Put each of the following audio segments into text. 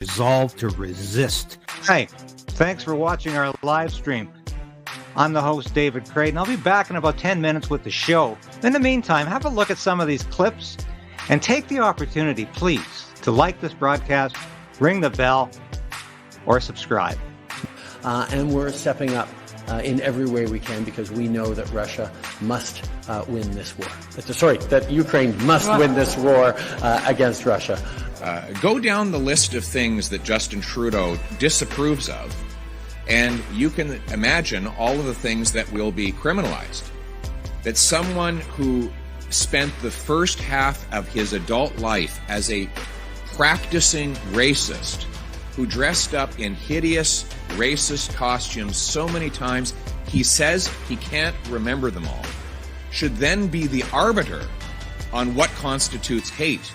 Resolve to resist. Hey, thanks for watching our live stream. I'm the host, David KRAYDEN. I'll be back in about 10 minutes with the show. In the meantime, have a look at some of these clips and take the opportunity, please, to like this broadcast, ring the bell, or subscribe. And we're stepping up in every way we can because we know that Russia must win this war. That Ukraine must win this war against Russia. Go down the list of things that Justin Trudeau disapproves of, and you can imagine all of the things that will be criminalized. That someone who spent the first half of his adult life as a practicing racist, who dressed up in hideous racist costumes so many times he says he can't remember them all, should then be the arbiter on what constitutes hate.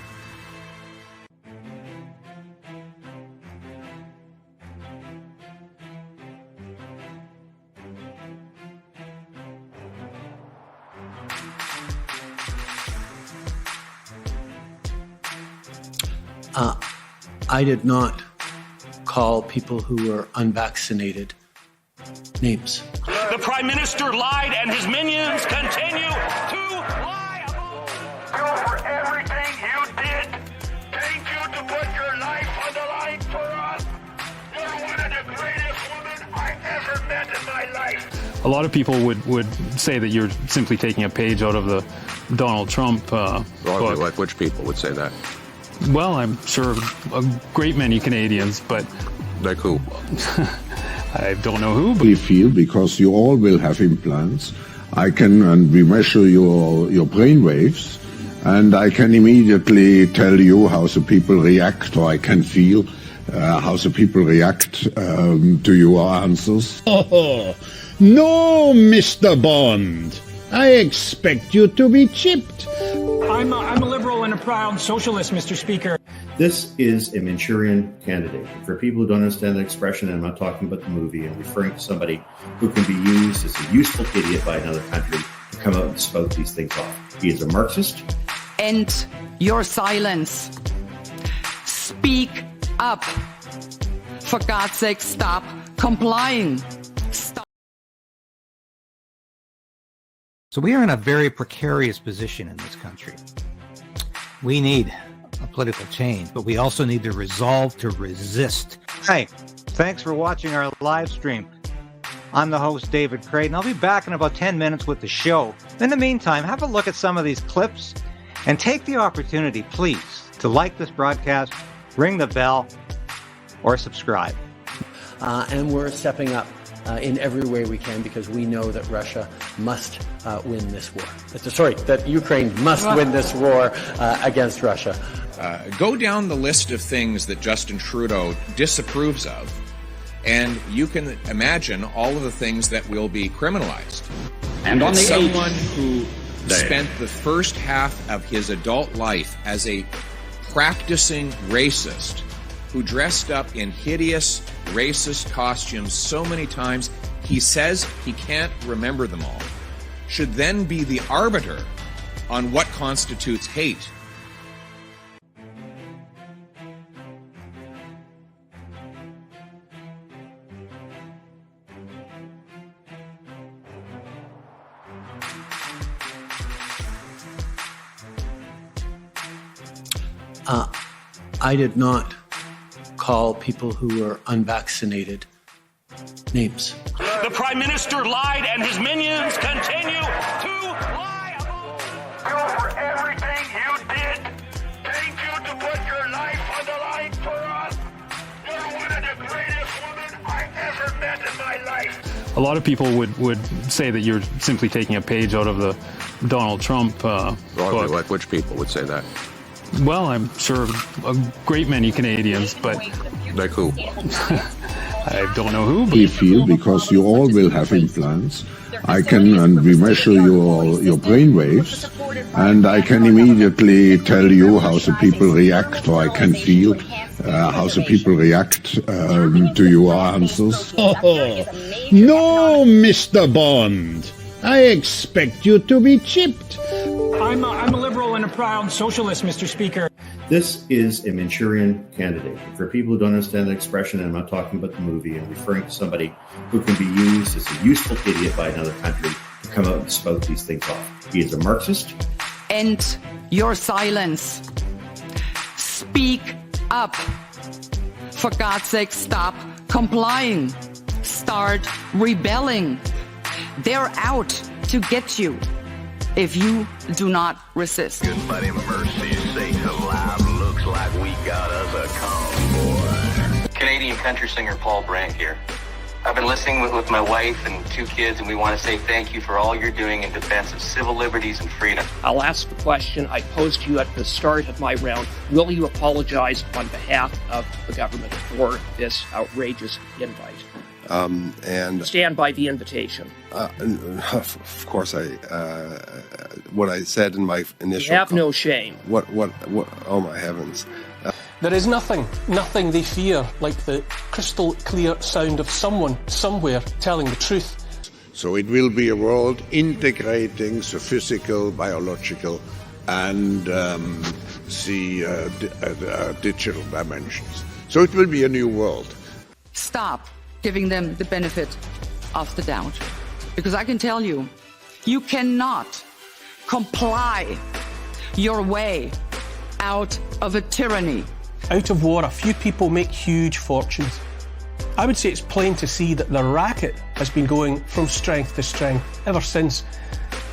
I did not call people who were unvaccinated names. The Prime Minister lied and his minions continue to lie. For everything you did, thank you to put your life on the line for us. You're one of the greatest women I ever met in my life. A lot of people would say that you're simply taking a page out of the Donald Trump book. Like which people would say that? Well, I'm sure a great many Canadians, but... Like who? I don't know who. We feel, because you all will have implants, and we measure your brain waves, and I can immediately tell you how the people react, or I can feel how the people react to your answers. Oh, no, Mr. Bond. I expect you to be chipped. I'm a liberal and a proud socialist, Mr. Speaker. This is a Manchurian candidate. For people who don't understand the expression, and I'm not talking about the movie, I'm referring to somebody who can be used as a useful idiot by another country to come out and spout these things off. He is a Marxist. End your silence. Speak up. For God's sake, stop complying. Stop. So we are in a very precarious position in this country. We need a political change, but we also need the resolve to resist. Hey, thanks for watching our live stream. I'm the host, David KRAYDEN. I'll be back in about 10 minutes with the show. In the meantime, have a look at some of these clips and take the opportunity, please, to like this broadcast, ring the bell, or subscribe. And we're stepping up in every way we can because we know that Russia must win this war. That Ukraine must win this war against Russia. Go down the list of things that Justin Trudeau disapproves of, and you can imagine all of the things that will be criminalized. And on the someone who spent the first half of his adult life as a practicing racist, who dressed up in hideous racist costumes so many times he says he can't remember them all, should then be the arbiter on what constitutes hate. I did not call people who were unvaccinated names. The Prime Minister lied and his minions continue to lie. For everything you did, thank you to put your life on the line for us. You're one of the greatest women I ever met in my life. A lot of people would say that you're simply taking a page out of the Donald Trump book. Like which people would say that? Well, I'm sure a great many Canadians, but... Like who? I don't know who. We feel, because you all will have implants, and we measure your brain waves, and I can immediately tell you how the people react, or I can feel how the people react to your answers. Oh, no, Mr. Bond. I expect you to be chipped. I'm a liberal and a proud socialist, Mr. Speaker. This is a Manchurian Candidate. For people who don't understand the expression, and I'm not talking about the movie, I'm referring to somebody who can be used as a useful idiot by another country to come out and spout these things off. He is a Marxist. End your silence. Speak up. For God's sake, stop complying. Start rebelling. They're out to get you if you do not resist. Good buddy, mercy's sake alive. Looks like we got us a convoy. Canadian country singer Paul Brandt here. I've been listening with my wife and 2 kids, and we want to say thank you for all you're doing in defense of civil liberties and freedom. I'll ask the question I posed to you at the start of my round. Will you apologize on behalf of the government for this outrageous invite? And stand by the invitation. Of course, what I said in my initial. You have no shame. What? Oh my heavens! There is nothing they fear like the crystal clear sound of someone somewhere telling the truth. So it will be a world integrating the physical, biological, and digital dimensions. So it will be a new world. Stop giving them the benefit of the doubt. Because I can tell you, you cannot comply your way out of a tyranny. Out of war, a few people make huge fortunes. I would say it's plain to see that the racket has been going from strength to strength ever since.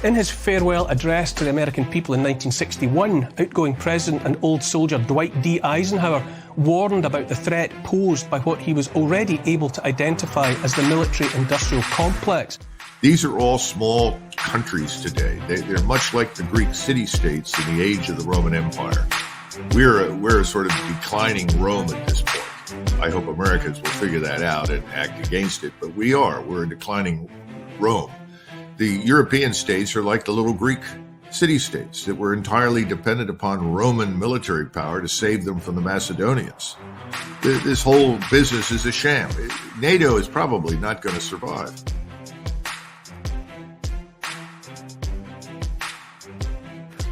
In his farewell address to the American people in 1961, outgoing President and old soldier Dwight D. Eisenhower warned about the threat posed by what he was already able to identify as the military-industrial complex. These are all small countries today. They're much like the Greek city-states in the age of the Roman Empire. We're a sort of declining Rome at this point. I hope Americans will figure that out and act against it, but we're a declining Rome. The European states are like the little Greek city-states that were entirely dependent upon Roman military power to save them from the Macedonians. This whole business is a sham. NATO is probably not going to survive.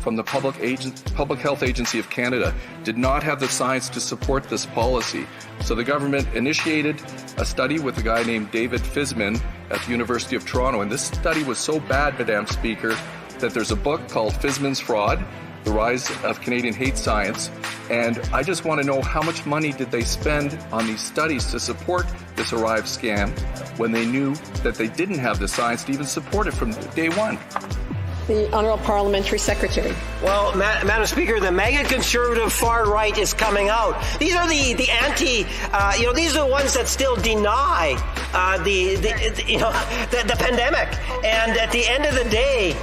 From the Public Health Agency of Canada did not have the science to support this policy. So the government initiated a study with a guy named David Fisman at the University of Toronto. And this study was so bad, Madam Speaker, that there's a book called Fisman's Fraud, The Rise of Canadian Hate Science. And I just want to know, how much money did they spend on these studies to support this Arrive scam when they knew that they didn't have the science to even support it from day one? The Honourable Parliamentary Secretary. Well, Madam Speaker, the mega conservative far right is coming out. These are the anti, these are the ones that still deny the pandemic. And at the end of the day,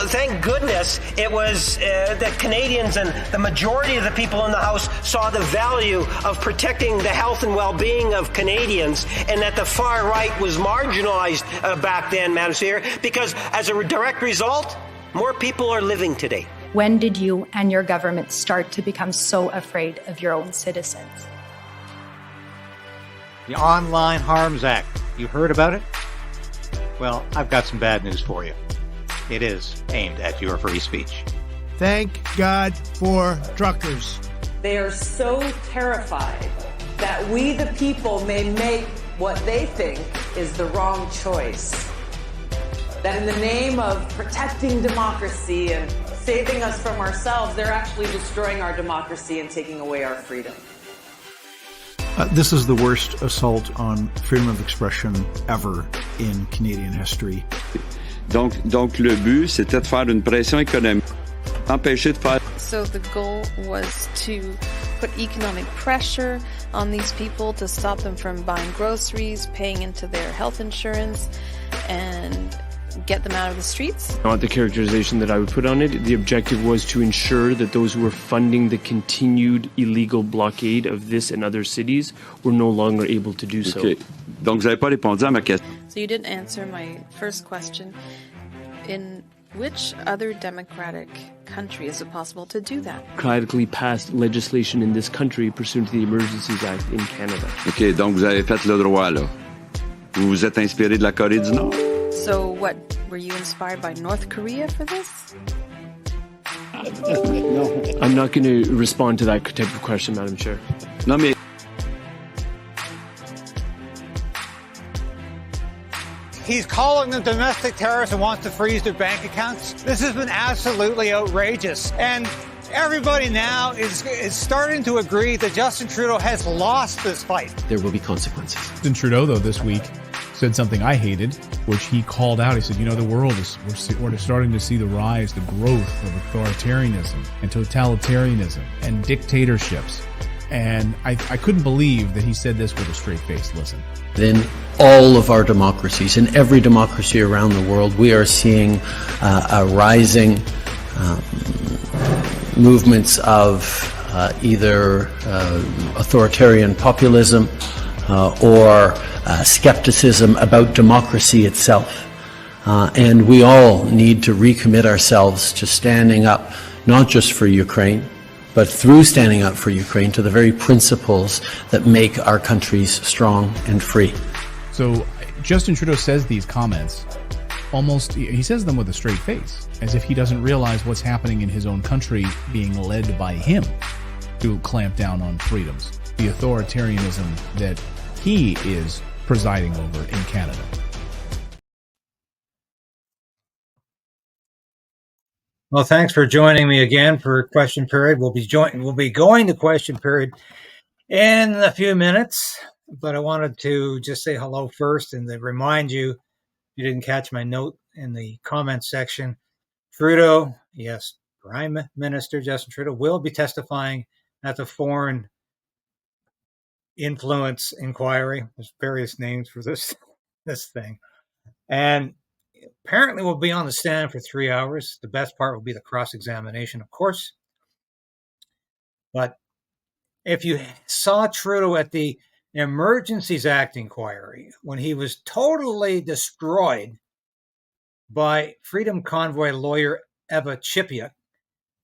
thank goodness it was that Canadians and the majority of the people in the House saw the value of protecting the health and well-being of Canadians, and that the far right was marginalized back then, Madam Speaker, because as a direct result, more people are living today. When did you and your government start to become so afraid of your own citizens? The Online Harms Act. You heard about it? Well, I've got some bad news for you. It is aimed at your free speech. Thank God for truckers. They are so terrified that we, the people, may make what they think is the wrong choice. That in the name of protecting democracy and saving us from ourselves, they're actually destroying our democracy and taking away our freedom. This is the worst assault on freedom of expression ever in Canadian history. Donc le but, c'était de faire une pression économique, empêcher de faire. So the goal was to put economic pressure on these people to stop them from buying groceries, paying into their health insurance, and get them out of the streets. Not the characterization that I would put on it. The objective was to ensure that those who were funding the continued illegal blockade of this and other cities were no longer able to do so. Okay. Donc, vous n'avez pas répondu à ma question. So you didn't answer my first question. In which other democratic country is it possible to do that? Democratically passed legislation in this country pursuant to the Emergencies Act in Canada. Okay, donc vous avez fait le droit là. Vous vous êtes inspiré de la Corée du Nord? So what, were you inspired by North Korea for this? I'm not going to respond to that type of question, Madam Chair. Non, mais He's calling them domestic terrorists and wants to freeze their bank accounts. This has been absolutely outrageous. And everybody now is starting to agree that Justin Trudeau has lost this fight. There will be consequences. Justin Trudeau, though, this week said something I hated, which he called out. He said, the world we're starting to see the rise, the growth of authoritarianism and totalitarianism and dictatorships. And I couldn't believe that he said this with a straight face. Listen. In all of our democracies, in every democracy around the world, we are seeing a rising movements of either authoritarian populism or skepticism about democracy itself. And we all need to recommit ourselves to standing up, not just for Ukraine, but through standing up for Ukraine, to the very principles that make our countries strong and free. So Justin Trudeau says these comments he says them with a straight face, as if he doesn't realize what's happening in his own country being led by him to clamp down on freedoms, the authoritarianism that he is presiding over in Canada. Well, thanks for joining me again for question period. We'll be going to question period in a few minutes, but I wanted to just say hello first and to remind you, if you didn't catch my note in the comment section, Trudeau, yes, Prime Minister Justin Trudeau will be testifying at the Foreign Influence Inquiry. There's various names for this thing. And apparently we'll be on the stand for 3 hours. The best part will be the cross-examination, of course. But if you saw Trudeau at the Emergencies Act inquiry, when he was totally destroyed by Freedom Convoy lawyer Eva Chipia,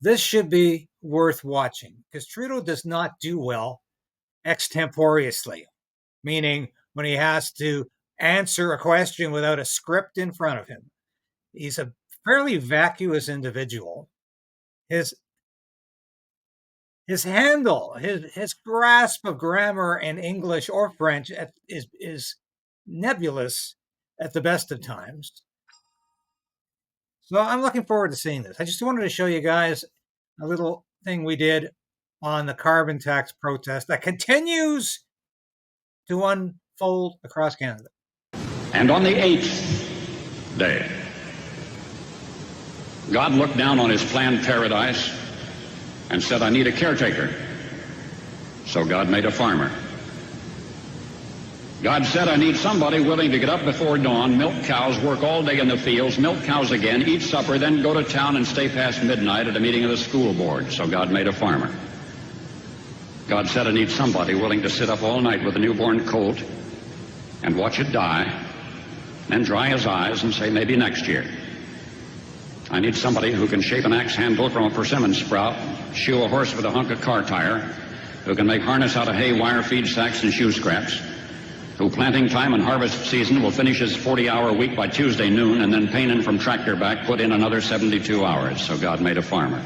this should be worth watching, because Trudeau does not do well extemporaneously, meaning when he has to answer a question without a script in front of him. He's a fairly vacuous individual. His handle, his grasp of grammar and English or French is nebulous at the best of times. So I'm looking forward to seeing this. I just wanted to show you guys a little thing we did on the carbon tax protest that continues to unfold across Canada. And on the 8th day, God looked down on his planned paradise and said, I need a caretaker. So God made a farmer. God said, I need somebody willing to get up before dawn, milk cows, work all day in the fields, milk cows again, eat supper, then go to town and stay past midnight at a meeting of the school board. So God made a farmer. God said, I need somebody willing to sit up all night with a newborn colt and watch it die, then dry his eyes and say, maybe next year. I need somebody who can shape an axe handle from a persimmon sprout, shoe a horse with a hunk of car tire, who can make harness out of hay, wire, feed sacks, and shoe scraps, who planting time and harvest season will finish his 40-hour week by Tuesday noon, and then pain in from tractor back, put in another 72 hours. So God made a farmer.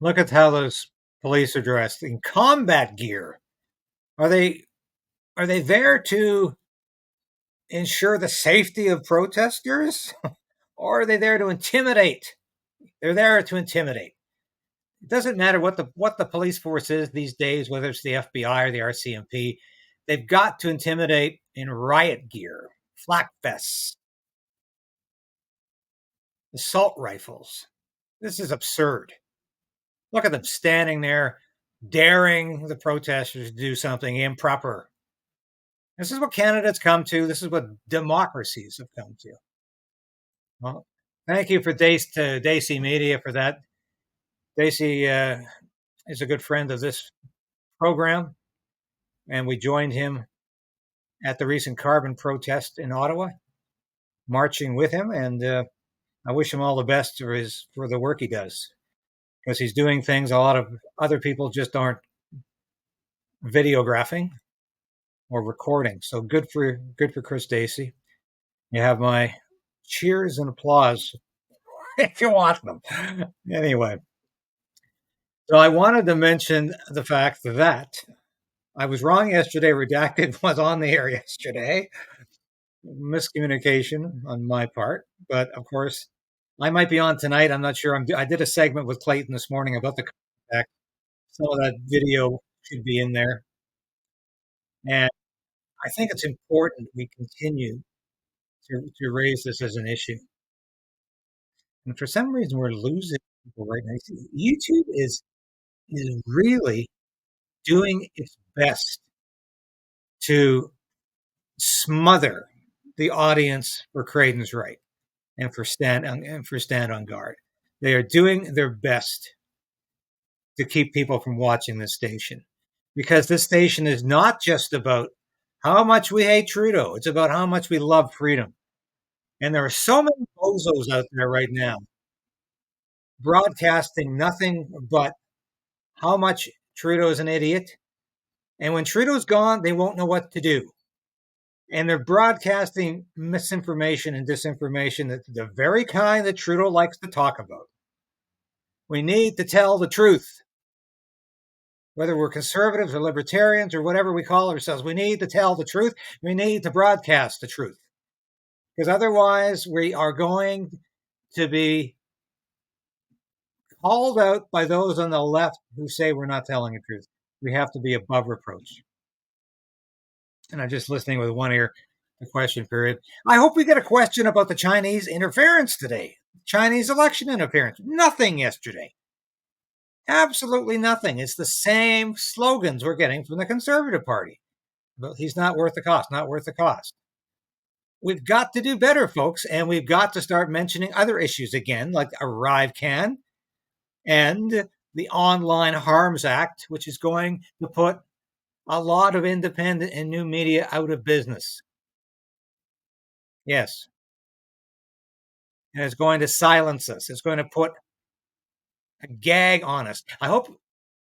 Look at how those police are dressed in combat gear. Are they there to ensure the safety of protesters, or are they there to intimidate? They're there to intimidate. It doesn't matter what the police force is these days, whether it's the FBI or the RCMP. They've got to intimidate in riot gear, flak vests, assault rifles. This is absurd. Look at them standing there, daring the protesters to do something improper. This is what Canada's come to. This is what democracies have come to. Well, thank you to Daisy Media for that. Daisy is a good friend of this program, and we joined him at the recent carbon protest in Ottawa, marching with him, and I wish him all the best for the work he does, because he's doing things a lot of other people just aren't videographing or recording. So good for Chris Daisy. You have my cheers and applause if you want them. Anyway, so I wanted to mention the fact that I was wrong yesterday. Redacted was on the air yesterday. Miscommunication on my part, but of course, I might be on tonight. I'm not sure. I did a segment with Clayton this morning about the contact. Some of that video should be in there, and I think it's important we continue to raise this as an issue. And for some reason, we're losing people right now. YouTube is really doing its best to smother the audience for Craydon's right and for stand on guard. They are doing their best to keep people from watching this station, because this station is not just about how much we hate Trudeau. It's about how much we love freedom. And there are so many bozos out there right now broadcasting nothing but how much Trudeau is an idiot. And when Trudeau's gone, they won't know what to do. And they're broadcasting misinformation and disinformation, that the very kind that Trudeau likes to talk about. We need to tell the truth. Whether we're conservatives or libertarians or whatever we call ourselves, we need to tell the truth. We need to broadcast the truth. Because otherwise, we are going to be called out by those on the left who say we're not telling the truth. We have to be above reproach. And I'm just listening with one ear, the question period. I hope we get a question about the Chinese interference today. Chinese election interference. Nothing yesterday. Absolutely nothing. It's the same slogans we're getting from the Conservative Party. But he's not worth the cost, not worth the cost. We've got to do better, folks, and we've got to start mentioning other issues again, like ArriveCAN and the Online Harms Act, which is going to put a lot of independent and new media out of business. Yes. And it's going to silence us. It's going to put a gag on us. I hope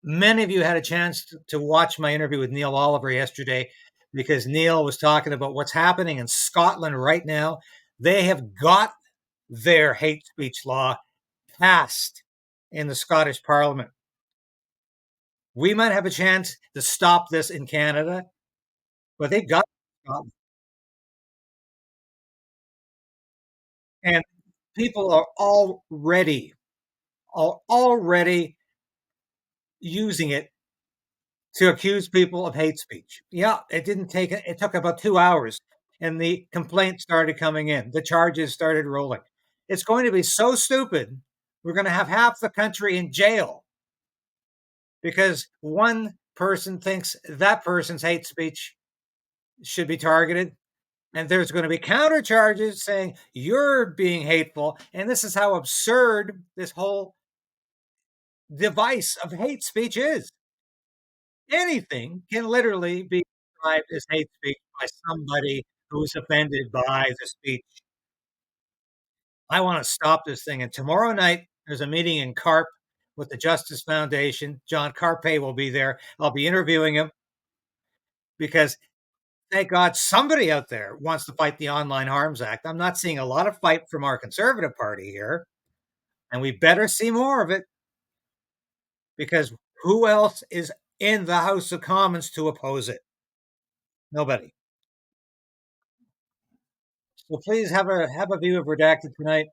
many of you had a chance to watch my interview with Neil Oliver yesterday, because Neil was talking about what's happening in Scotland right now. They have got their hate speech law passed in the Scottish Parliament. We might have a chance to stop this in Canada, but they've got Scotland. And people are already using it to accuse people of hate speech. Yeah, it took about 2 hours, and the complaints started coming in. The charges started rolling. It's going to be so stupid. We're going to have half the country in jail because one person thinks that person's hate speech should be targeted. And there's going to be counter charges saying you're being hateful. And this is how absurd this whole device of hate speech is. Anything can literally be described as hate speech by somebody who's offended by the speech. I want to stop this thing. And tomorrow night, there's a meeting in CARP with the Justice Foundation. John Carpe will be there. I'll be interviewing him because, thank God, somebody out there wants to fight the Online Harms Act. I'm not seeing a lot of fight from our Conservative Party here, and we better see more of it, because who else is in the House of Commons to oppose it? Nobody. So please have a view of Redacted tonight,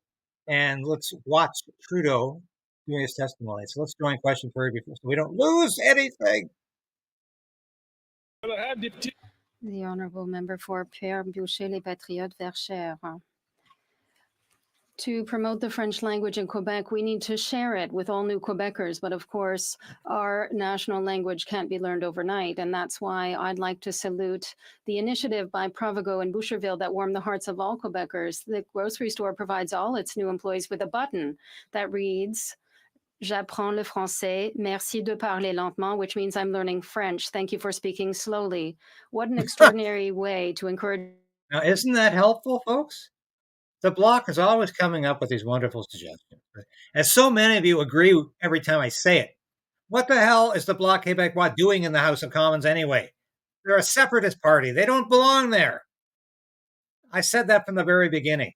and let's watch Trudeau doing his testimony. So let's join question period before, so we don't lose anything. The Honourable Member for Pierre Boucher, Les Patriotes, Verchères. to promote the French language in Quebec, we need to share it with all new Quebecers. But of course, our national language can't be learned overnight. And that's why I'd like to salute the initiative by Provigo and Boucherville that warmed the hearts of all Quebecers. The grocery store provides all its new employees with a button that reads, J'apprends le français. Merci de parler lentement, which means I'm learning French. Thank you for speaking slowly. What an extraordinary way to encourage. Now, isn't that helpful, folks? The Bloc is always coming up with these wonderful suggestions. As so many of you agree every time I say it, what the hell is the Bloc Québécois doing in the House of Commons anyway? They're a separatist party. They don't belong there. I said that from the very beginning.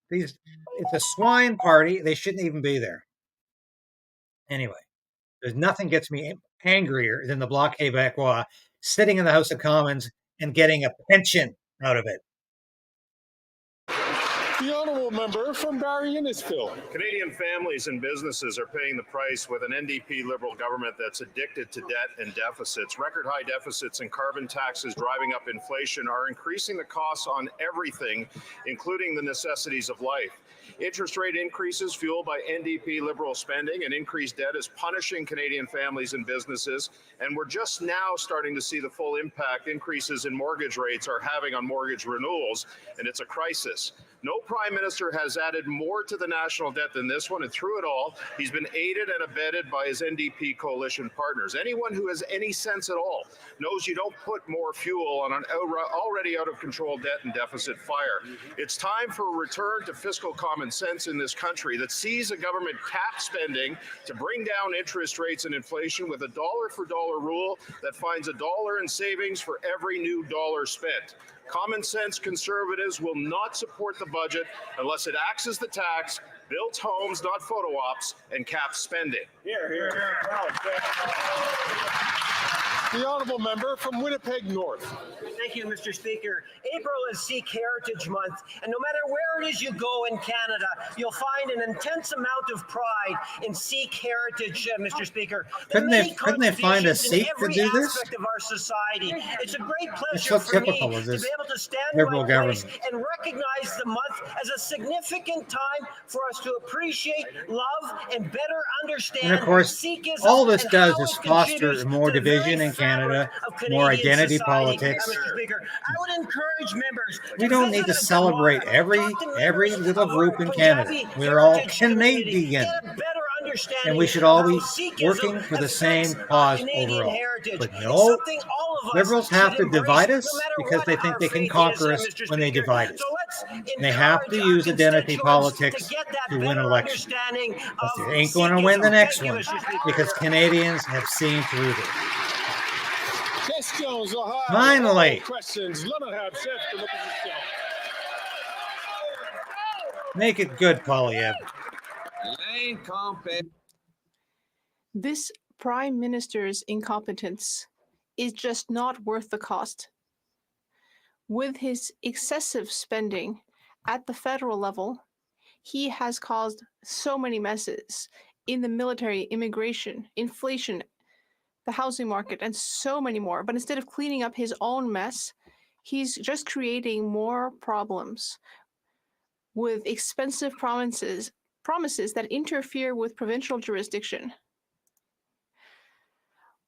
It's a swine party. They shouldn't even be there. Anyway, there's nothing gets me angrier than the Bloc Québécois sitting in the House of Commons and getting a pension out of it. The honourable member from Barrie Innisfil. Canadian families and businesses are paying the price with an NDP Liberal government that's addicted to debt and deficits. Record high deficits and carbon taxes driving up inflation are increasing the costs on everything, including the necessities of life. Interest rate increases fueled by NDP Liberal spending and increased debt is punishing Canadian families and businesses. And we're just now starting to see the full impact increases in mortgage rates are having on mortgage renewals, and it's a crisis. No prime minister has added more to the national debt than this one, and through it all, he's been aided and abetted by his NDP coalition partners. Anyone who has any sense at all knows you don't put more fuel on an already out-of-control debt and deficit fire. It's time for a return to fiscal common sense in this country that sees a government cap spending to bring down interest rates and inflation with a dollar-for-dollar rule that finds $1 in savings for every new dollar spent. Common sense conservatives will not support the budget unless it acts as the tax, builds homes, not photo ops, and caps spending. Here, here, here. The honourable member from Winnipeg North. Thank you, Mr. Speaker. April is Sikh Heritage Month, and no matter where it is you go in Canada, you'll find an intense amount of pride in Sikh heritage, Mr. Speaker. Couldn't they find a Sikh to do this? Of our society. It's a great It's pleasure so for me typical of to this be able to stand Liberal in my place government. and recognize the month as a significant time for us to appreciate, love, and better understand And of course, Sikhism all this and does how is it foster contributes more to the very division in Canada, fabric of more Canadian identity society. politics. Mr. Speaker, I would encourage members We don't need to celebrate every little group in Canada. We're all Canadian. And we should all be working for the same cause overall. But no, Liberals have to divide us because they think they can conquer us when they divide us. And they have to use identity politics to win elections. But they ain't going to win the next one because Canadians have seen through this. Questions, Ohio. Finally. All questions. L'honorable chef de l'opposition. Make it good, Polyev. This Prime Minister's incompetence is just not worth the cost. With his excessive spending at the federal level, he has caused so many messes in the military, immigration, inflation, the housing market, and so many more. But instead of cleaning up his own mess, he's just creating more problems with expensive promises that interfere with provincial jurisdiction.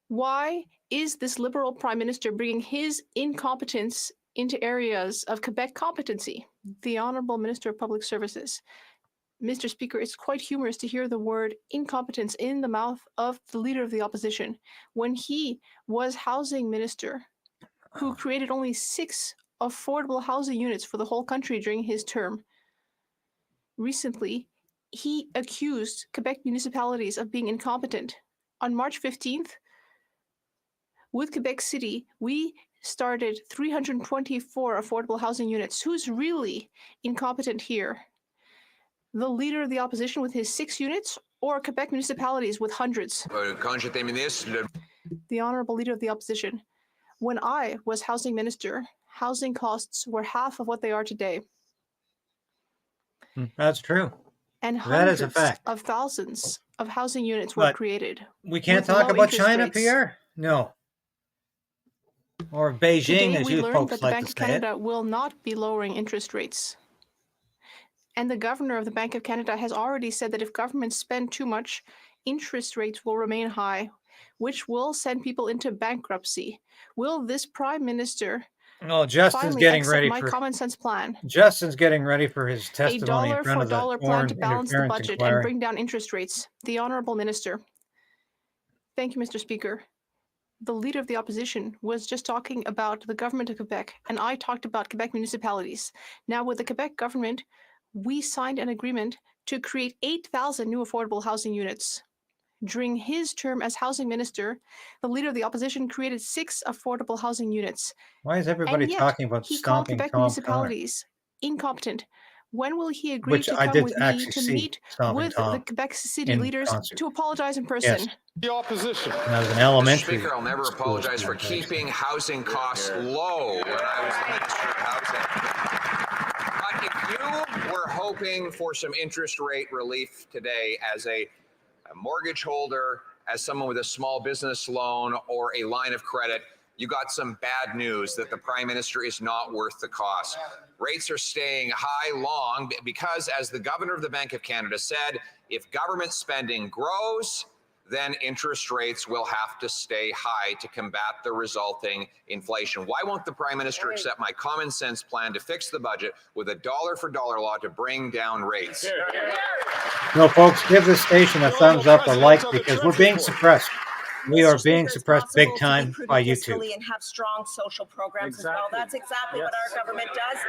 Why is this Liberal Prime Minister bringing his incompetence into areas of Quebec competency? The Honourable Minister of Public Services. Mr. Speaker, it's quite humorous to hear the word incompetence in the mouth of the Leader of the Opposition when he was Housing Minister, who created only 6 affordable housing units for the whole country during his term. Recently, he accused Quebec municipalities of being incompetent. On March 15th, with Quebec City, we started 324 affordable housing units. Who's really incompetent here? The Leader of the Opposition with his 6 units, or Quebec municipalities with hundreds? The Honourable Leader of the Opposition. When I was Housing Minister, housing costs were half of what they are today. That's true. And That is hundreds a fact. of thousands of housing units were But created. We can't with talk low about interest China, rates. Pierre? No. Or Beijing, Today, as we you learned folks that the like Bank to of say it. Canada will not be lowering interest rates. And the governor of the Bank of Canada has already said that if governments spend too much, interest rates will remain high, which will send people into bankruptcy. Will this prime minister Justin's getting accept ready my for common sense plan? Justin's getting ready for his testimony in $1 front for of the dollar plan Foreign to balance the Interference budget Inquiry. and bring down interest rates. The honourable minister. Thank you, Mr. Speaker. The leader of the opposition was just talking about the government of Quebec, and I talked about Quebec municipalities. Now, with the Quebec government, we signed an agreement to create 8,000 new affordable housing units. During his term as housing minister, the leader of the opposition created 6 affordable housing units. Why is everybody And yet, talking about he called stomping Quebec Tom Connor? municipalities incompetent. When will he agree Which to I come did with me actually to see meet Stomping with Tom the Quebec city in leaders concert. to apologize in person? Yes. The opposition. When I was in elementary. Mr. Speaker, I'll never school apologize for student, keeping housing costs low when I was the Minister of Housing. But if you were hoping for some interest rate relief today as a mortgage holder, as someone with a small business loan or a line of credit, you got some bad news that the Prime Minister is not worth the cost. Rates are staying high long because, as the Governor of the Bank of Canada said, if government spending grows, then interest rates will have to stay high to combat the resulting inflation. Why won't the Prime Minister accept my common sense plan to fix the budget with a dollar for dollar law to bring down rates? No, folks, give this station a thumbs up or like because we're being suppressed. We are being suppressed big time by YouTube. And have strong social programs as well. That's exactly what our government does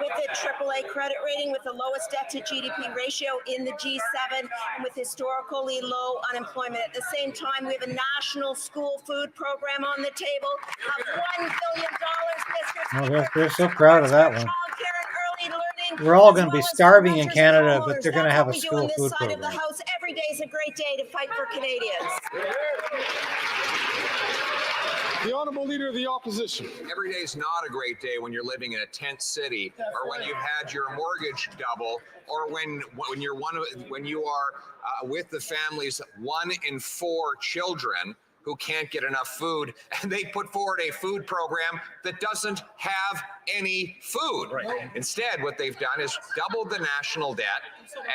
with the AAA credit rating, with the lowest debt to GDP ratio in the G7, and with historically low unemployment. At the same time, we have a national school food program on the table of $1 billion, Mr. Speaker. They're so proud of that one. We're all going to be starving in Canada, but they're going to have a school food program. The House, every day is a great day to fight for Canadians. The Honourable Leader of the Opposition. Every day is not a great day when you're living in a tent city, or when you've had your mortgage double, or when you are with the families 1 in 4 children who can't get enough food, and they put forward a food program that doesn't have any food. Right. Instead, what they've done is doubled the national debt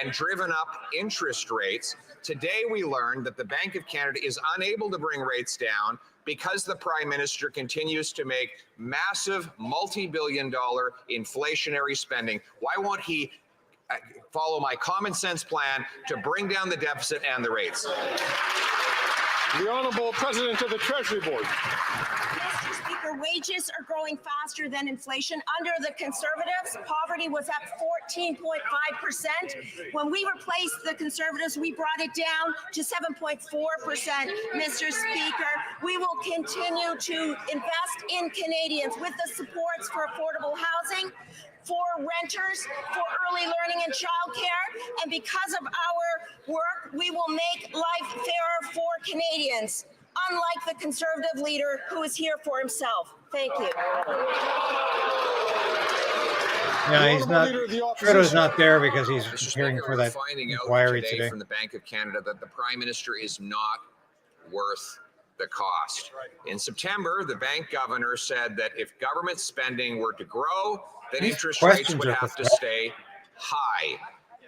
and driven up interest rates. Today, we learned that the Bank of Canada is unable to bring rates down because the Prime Minister continues to make massive multi-billion-dollar inflationary spending. Why won't he follow my common sense plan to bring down the deficit and the rates? The Honourable President of the Treasury Board. Mr. Speaker, wages are growing faster than inflation. Under the Conservatives, poverty was up 14.5%. When we replaced the Conservatives, we brought it down to 7.4%. Mr. Speaker, we will continue to invest in Canadians with the supports for affordable housing, for renters, for early learning and childcare, and because of our work, we will make life fairer for Canadians, unlike the Conservative leader who is here for himself. Thank you. Yeah, he's not. Trudeau's not there because he's preparing for that inquiry today. From the Bank of Canada that the Prime Minister is not worth the cost. In September, the bank governor said that if government spending were to grow, then interest rates would have to stay high.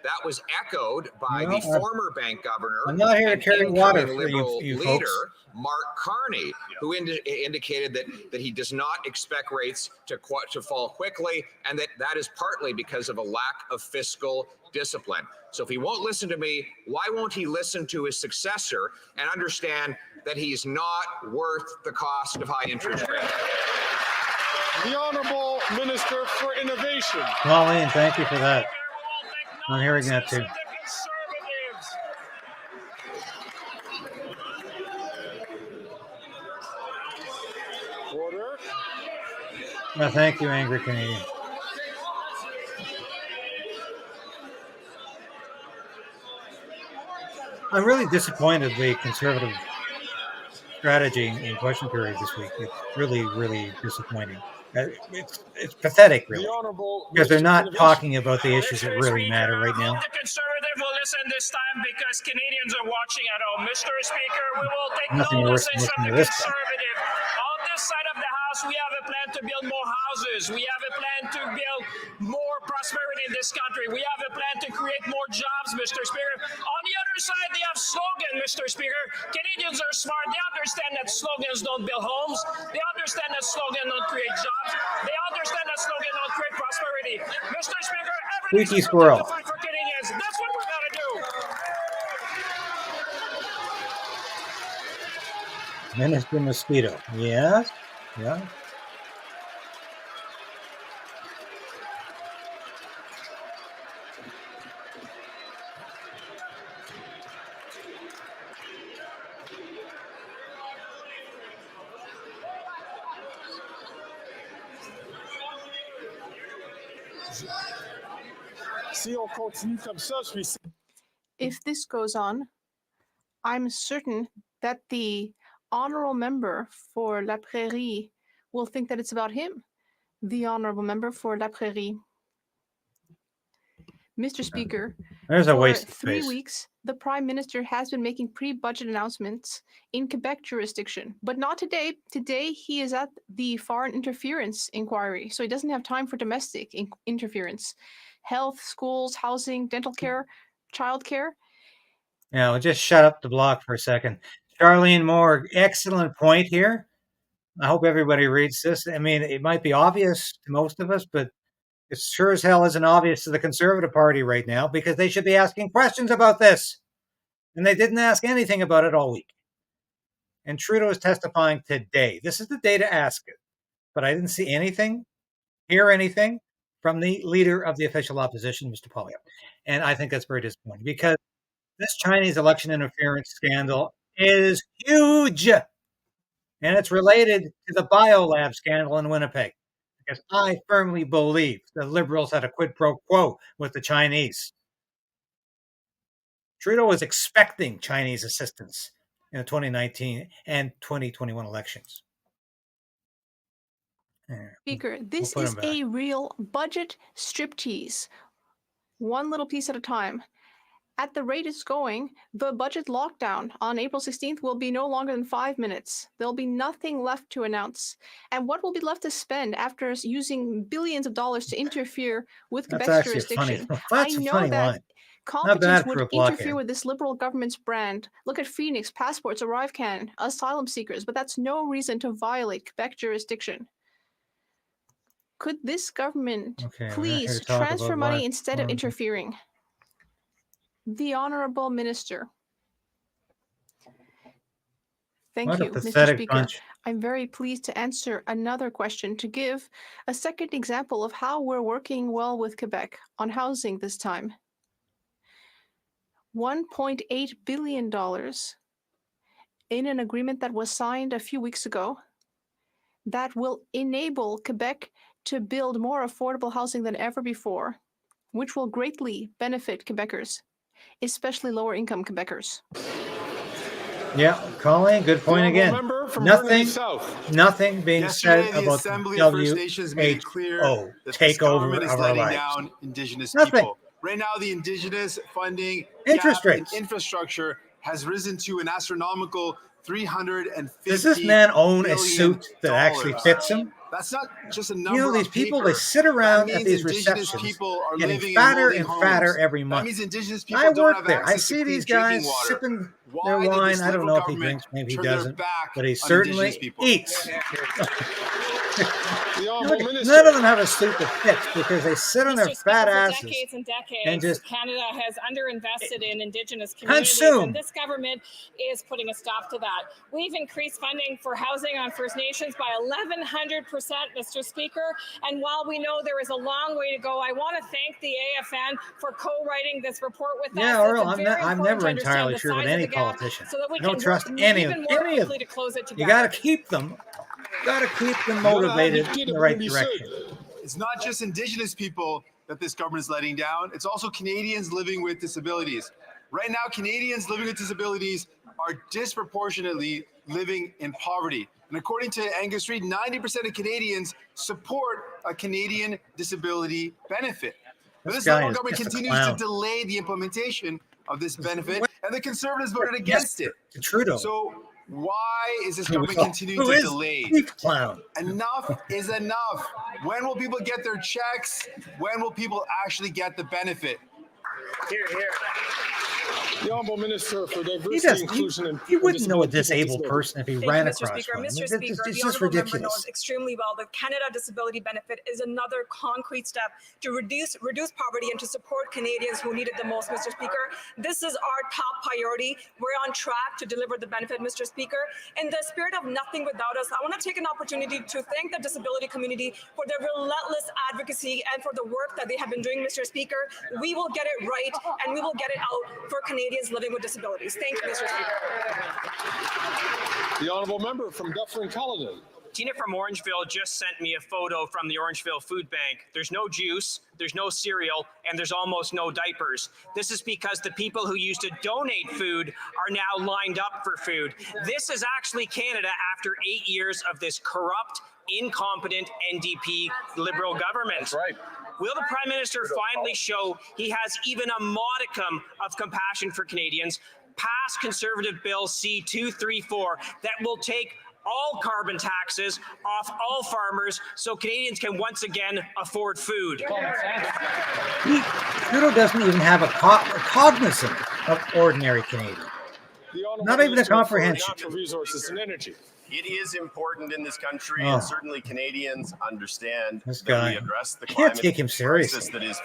That was echoed by the former bank governor I'm not here to carry water for Liberal you leader, folks. Mark Carney, who indicated that he does not expect rates to fall quickly, and that is partly because of a lack of fiscal discipline. So if he won't listen to me, why won't he listen to his successor and understand that he's not worth the cost of high interest rates? The Honourable Minister for Innovation. Colleen, thank you for that. I'm hearing that too. Order. No, thank you, angry Canadian. I'm really disappointed the Conservative strategy in question period this week. It's really, really disappointing. It's pathetic, really, because they're not talking about the issues that really matter right now. The Conservative will listen this time because Canadians are watching at home. Mr. Speaker, we will take Nothing no worse lessons than from the listening to this guy. Conservative. On this side of the House, we have a plan to build more houses. We have a plan to build more prosperity in this country. We have a plan to create more jobs, Mr. Speaker. On the other side, they have slogan, Mr. Speaker. Canadians are smart. They understand that slogans don't build homes. They understand that slogan don't create jobs. They understand that slogan don't create prosperity. Mr. Speaker, everything's Squeaky squirrel. to fight for Canadians. That's what we're going to do. Minister Mosquito. Yes. Yeah. If this goes on, I'm certain that the honorable member for La Prairie will think that it's about him. The honorable member for La Prairie. Mr. Speaker, There's a for waste of 3 space. weeks, the Prime Minister has been making pre-budget announcements in Quebec jurisdiction, but not today. Today, he is at the foreign interference inquiry, so he doesn't have time for domestic interference. Health, schools, housing, dental care, childcare. Now, just shut up the block for a second. Charlene Moore, excellent point here. I hope everybody reads this. I mean, it might be obvious to most of us, but it sure as hell isn't obvious to the Conservative Party right now because they should be asking questions about this. And they didn't ask anything about it all week. And Trudeau is testifying today. This is the day to ask it. But I didn't see anything, hear anything from the leader of the official opposition, Mr. Poilievre. And I think that's very disappointing because this Chinese election interference scandal is huge. And it's related to the biolab scandal in Winnipeg. Because I firmly believe the Liberals had a quid pro quo with the Chinese. Trudeau was expecting Chinese assistance in the 2019 and 2021 elections. Speaker, this is a real budget striptease. One little piece at a time. At the rate it's going, the budget lockdown on April 16th will be no longer than 5 minutes. There'll be nothing left to announce. And what will be left to spend after using billions of dollars to interfere with Quebec's jurisdiction? I know that competence would interfere with this Liberal government's brand. Look at Phoenix, passports, ArriveCan, asylum seekers, but that's no reason to violate Quebec jurisdiction. Could this government please transfer money instead of interfering? The Honorable Minister. Thank you, Mr. Speaker. I'm very pleased to answer another question to give a second example of how we're working well with Quebec on housing this time. $1.8 billion in an agreement that was signed a few weeks ago that will enable Quebec to build more affordable housing than ever before, which will greatly benefit Quebecers, especially lower-income Quebecers. Yeah, Colleen, good point again. Nothing being said about the WHO takeover of our lives. Indigenous Nothing. People. Right now, the Indigenous funding interest rates in infrastructure has risen to an astronomical $350 Does this man own a suit that actually fits him? That's not just a number. You know, these people, they sit around at these receptions getting fatter and fatter every month. That means Indigenous people I don't work have there. I access to see clean these guys drinking water. sipping Why their did wine. this I don't know if he Liberal drinks, maybe he turn their doesn't, back but he on certainly Indigenous people? eats. Honourable Minister. None of them have a suit that fits because they sit on their fat asses decades and decades, and just Canada has underinvested in Indigenous communities, consume. and this government is putting a stop to that. We've increased funding for housing on First Nations by 1,100%, Mr. Speaker, and while we know there is a long way to go, I want to thank the AFN for co-writing this report with us. Earl, I'm never entirely sure with any politician. So that we I don't can trust work any even of more them. quickly to close it together. You got to keep them. Got to keep them motivated in the right direction. It's not just Indigenous people that this government is letting down. It's also Canadians living with disabilities. Right now, Canadians living with disabilities are disproportionately living in poverty. And according to Angus Reid, 90% of Canadians support a Canadian disability benefit. But this Liberal government continues to delay the implementation of this benefit, and the Conservatives voted against it. Trudeau. So Why is this government continuing to delay? Chief Clown. Enough is enough. When will people get their checks? When will people actually get the benefit? Here, here. The Honourable Minister for Diversity, Inclusion and You wouldn't know a disabled person if he ran Mr. across Speaker. one. Mr. It's Speaker, the just Honourable Member ridiculous. knows extremely well that Canada Disability Benefit is another concrete step to reduce poverty and to support Canadians who need it the most, Mr. Speaker. This is our top priority. We're on track to deliver the benefit, Mr. Speaker. In the spirit of nothing without us, I want to take an opportunity to thank the disability community for their relentless advocacy and for the work that they have been doing, Mr. Speaker. We will get it right and we will get it out for Canadians living with disabilities. Thank you, Mr. Speaker. The Honourable Member from Dufferin-Caledon. Tina from Orangeville just sent me a photo from the Orangeville Food Bank. There's no juice, there's no cereal, and there's almost no diapers. This is because the people who used to donate food are now lined up for food. This is actually Canada after 8 years of this corrupt, incompetent NDP Liberal government. That's right. Will the Prime Minister finally show he has even a modicum of compassion for Canadians, pass Conservative Bill C-234 that will take all carbon taxes off all farmers so Canadians can once again afford food? Trudeau doesn't even have a cognizance of ordinary Canadian. Not even a comprehension. Natural Resources and Energy. It is important in this country, Oh. and certainly Canadians understand This that guy. we address the Can't climate take him seriously. crisis that is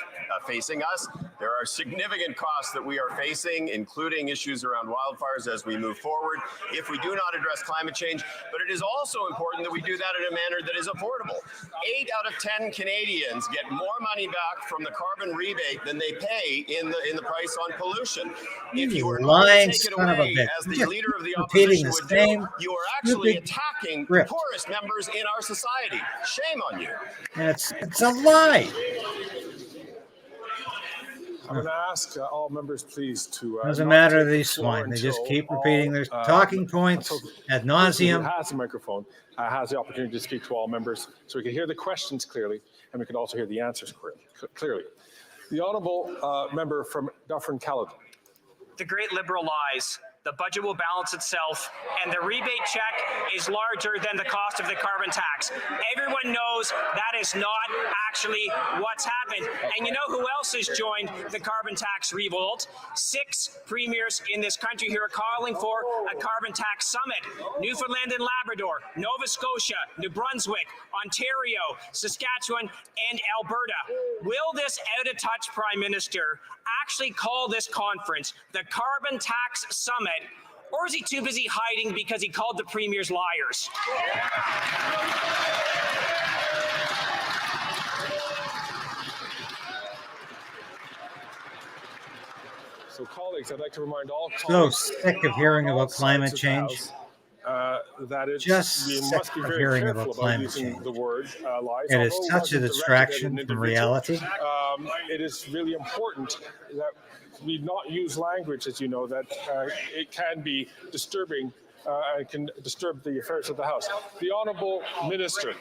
facing us. There are significant costs that we are facing, including issues around wildfires as we move forward, if we do not address climate change. But it is also important that we do that in a manner that is affordable. 8 out of 10 Canadians get more money back from the carbon rebate than they pay in the price on pollution. If you were lying to take it son of a away, bitch. as the Just leader of the repeating opposition the would same do, you are actually stupid attacking the script. poorest members in our society. Shame on you. And it's a lie. I'm going to ask all members, please, to. Doesn't not matter, take the these floor swine. They just until keep repeating their talking points ad Who nauseum. has a microphone has the opportunity to speak to all members, so we can hear the questions clearly, and we can also hear the answers clearly. The Honourable Member from Dufferin-Caledon. The great Liberal lies. The budget will balance itself, and the rebate check is larger than the cost of the carbon tax. Everyone knows that is not actually what's happened. And you know who else has joined the carbon tax revolt? 6 premiers in this country who are calling for a carbon tax summit. Newfoundland and Labrador, Nova Scotia, New Brunswick, Ontario, Saskatchewan, and Alberta. Will this out-of-touch Prime Minister actually call this conference the Carbon Tax Summit, or is he too busy hiding because he called the premiers liars? So, colleagues, I'd like to remind all So colleagues. sick of hearing all about climate sides of the change. House, that it's, Just we sick must be of very hearing careful about about climate using change. the word lies. It is Although such a wasn't directed at distraction an from individual, reality. It is really important that we not use language, as you know, that it can be disturbing and can disturb the affairs of the House. The Honourable Minister.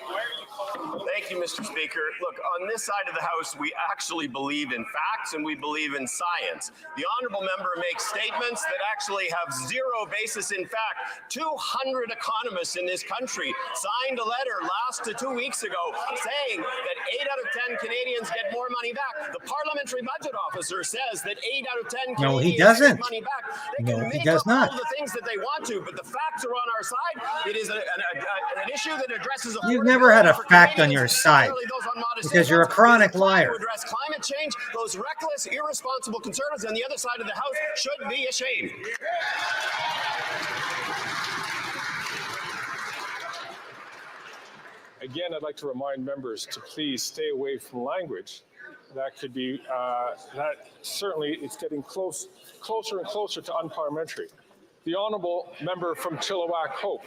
Thank you, Mr. Speaker. Look, on this side of the House, we actually believe in facts and we believe in science. The Honourable Member makes statements that actually have zero basis in fact. 200 economists in this country signed a letter last to 2 weeks ago saying that 8 out of 10 Canadians get more money back. The Parliamentary Budget Officer says that 8 out of 10 No, he E Canadians doesn't. get money back. They No, can he make does up not. all the things that they want to, but the facts are on our side. It is an issue that addresses. You've never had a for fact on your Canadians, side particularly those on modest because you're a incomes. chronic It is a plan liar. To address climate change, those reckless, irresponsible Conservatives on the other side of the House should be ashamed. Again, I'd like to remind members to please stay away from language that could be, that certainly it's getting closer and closer to unparliamentary. The Honourable Member from Chilliwack Hope.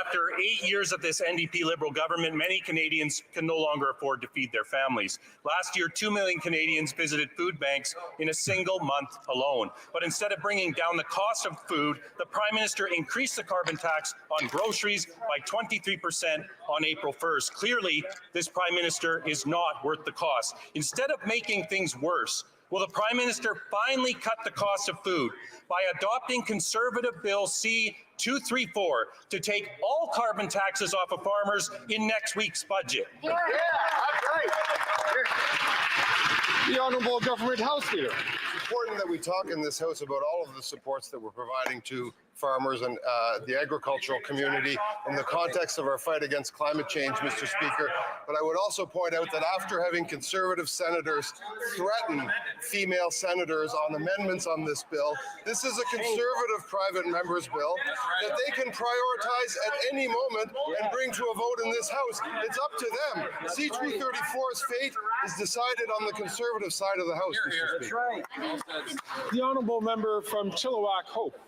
After 8 years of this NDP Liberal government, many Canadians can no longer afford to feed their families. Last year, 2 million Canadians visited food banks in a single month alone. But instead of bringing down the cost of food, the Prime Minister increased the carbon tax on groceries by 23% on April 1st. Clearly, this Prime Minister is not worth the cost. Instead of making things worse, Will the Prime Minister finally cut the cost of food by adopting Conservative Bill C-234 to take all carbon taxes off of farmers in next week's budget? Yeah, that's right. The Honourable Government House Leader. It's important that we talk in this House about all of the supports that we're providing to farmers and the agricultural community in the context of our fight against climate change, Mr. Speaker. But I would also point out that after having Conservative senators threaten female senators on amendments on this bill, this is a Conservative private member's bill that they can prioritize at any moment and bring to a vote in this House. It's up to them. C-234's fate is decided on the Conservative side of the House, Mr. Speaker. The Honourable Member from Chilliwack Hope.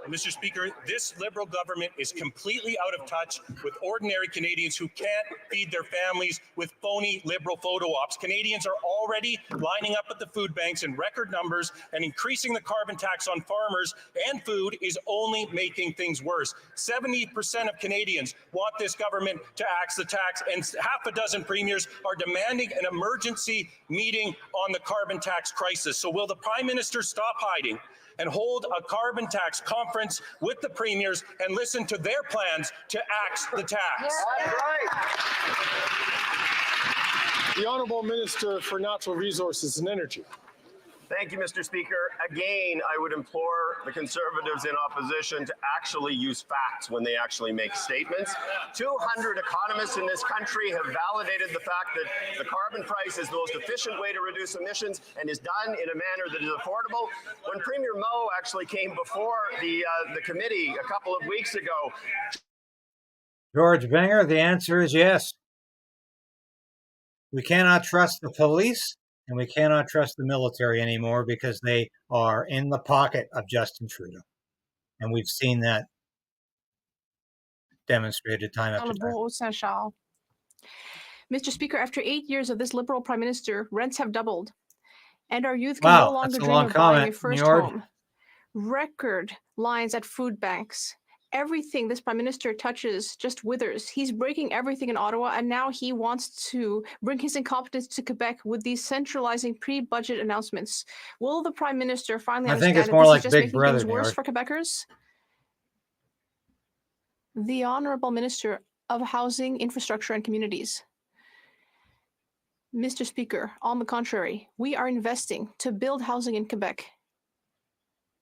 Mr. Speaker, this Liberal government is completely out of touch with ordinary Canadians who can't feed their families with phony Liberal photo ops. Canadians are already lining up at the food banks in record numbers, and increasing the carbon tax on farmers and food is only making things worse. 70% of Canadians want this government to axe the tax, and half a dozen premiers are demanding an emergency meeting on the carbon tax crisis. So will the Prime Minister stop hiding and hold a carbon tax conference with the premiers and listen to their plans to axe the tax? The Honourable Minister for Natural Resources and Energy. Thank you, Mr. Speaker. Again, I would implore the Conservatives in opposition to actually use facts when they actually make statements. 200 economists in this country have validated the fact that the carbon price is the most efficient way to reduce emissions and is done in a manner that is affordable. When Premier Moe actually came before the committee a couple of weeks ago. George Binger, the answer is yes. We cannot trust the police. And we cannot trust the military anymore because they are in the pocket of Justin Trudeau. And we've seen that demonstrated time after time. Mr. Speaker, after 8 years of this Liberal Prime Minister, rents have doubled. And our youth can no longer dream of buying a first home. Record lines at food banks. Everything this Prime Minister touches just withers. He's breaking everything in Ottawa, and now he wants to bring his incompetence to Quebec with these centralizing pre-budget announcements. Will the Prime Minister finally understand that this is just making things worse for Quebecers? The Honourable Minister of Housing, Infrastructure and Communities. Mr. Speaker, on the contrary, we are investing to build housing in Quebec.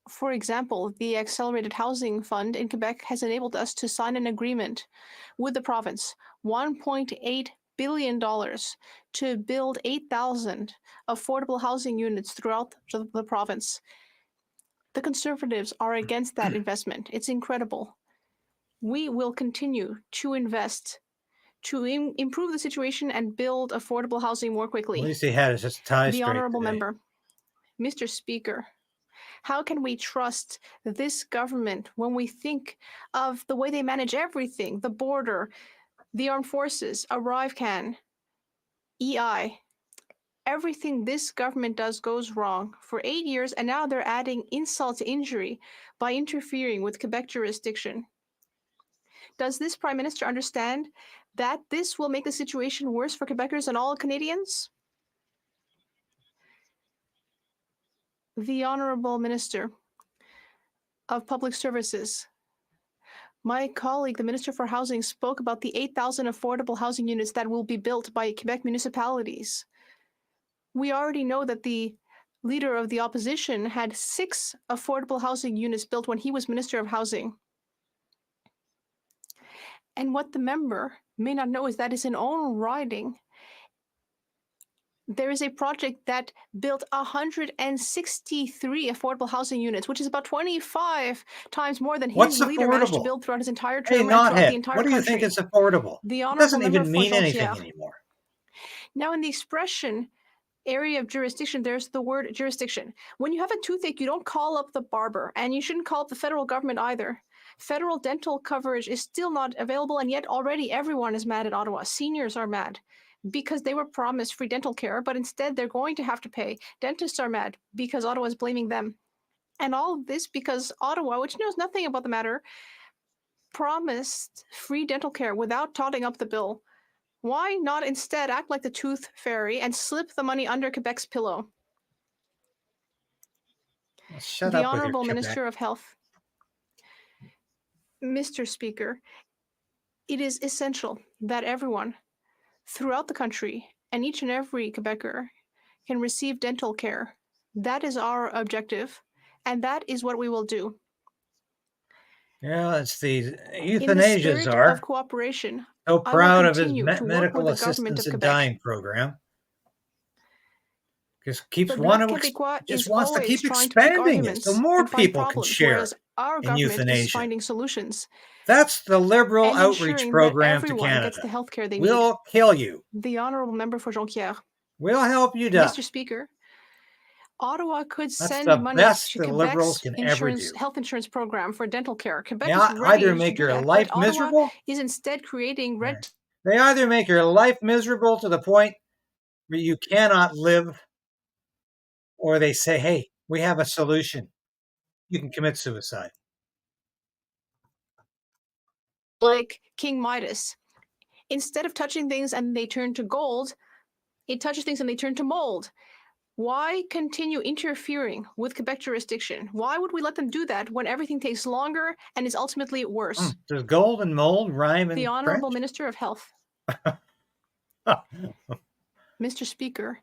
For example, the Accelerated Housing Fund in Quebec has enabled us to sign an agreement with the province, $1.8 billion to build 8,000 affordable housing units throughout the province. The Conservatives are against that investment. It's incredible. We will continue to invest to improve the situation and build affordable housing more quickly. At least he had his tie straight. The Honourable today. Member, Mr. Speaker, how can we trust this government when we think of the way they manage everything, the border, the armed forces, ArriveCan, EI? Everything this government does goes wrong for 8 years, and now they're adding insult to injury by interfering with Quebec jurisdiction. Does this Prime Minister understand that this will make the situation worse for Quebecers and all Canadians? The Honourable Minister of Public Services. My colleague, the Minister for Housing, spoke about the 8,000 affordable housing units that will be built by Quebec municipalities. We already know that the Leader of the Opposition had 6 affordable housing units built when he was Minister of Housing. And what the member may not know is that it's in own riding. There is a project that built 163 affordable housing units, which is about 25 times more than his leader managed to build throughout his entire term and throughout the entire country. What do you think is affordable? The It doesn't Honourable even mean anything anymore. Now, in the expression area of jurisdiction, there's the word jurisdiction. When you have a toothache, you don't call up the barber, and you shouldn't call up the federal government either. Federal dental coverage is still not available, and yet already everyone is mad at Ottawa. Seniors are mad because they were promised free dental care, but instead they're going to have to pay. Dentists are mad because Ottawa is blaming them. And all of this because Ottawa, which knows nothing about the matter, promised free dental care without totting up the bill. Why not instead act like the tooth fairy and slip the money under Quebec's pillow? Shut The up with your Honorable Quebec. Minister of Health. Mr. Speaker, it is essential that everyone throughout the country and each and every Quebecer can receive dental care. That is our objective, and that is what we will do. Yeah, it's the In the euthanasia spirit czar. of cooperation, So I will proud of his continue to work with medical the government assistance of in Quebec. dying program. Just keeps The Bloc wanting, Québécois just is wants to always keep trying to pick expanding it so arguments more and find people can problems, share whereas our in government is euthanasia. finding solutions That's the liberal and outreach ensuring that program to everyone Canada. gets the health care they need. We'll kill you. The Honourable Member for Jonquière. We'll help you die. Mr. Speaker, Ottawa could That's send the money best to the Liberals Quebec's can ever do. health insurance program for dental care. Quebec They is ready either to make do your that, life but Ottawa miserable. is instead creating red. They either make your life miserable to the point where you cannot live, or they say, hey, we have a solution. You can commit suicide. Like King Midas. Instead of touching things and they turn to gold, it touches things and they turn to mold. Why continue interfering with Quebec jurisdiction? Why would we let them do that when everything takes longer and is ultimately worse? Does gold and mold rhyme in The Honourable French? Minister of Health. Mr. Speaker,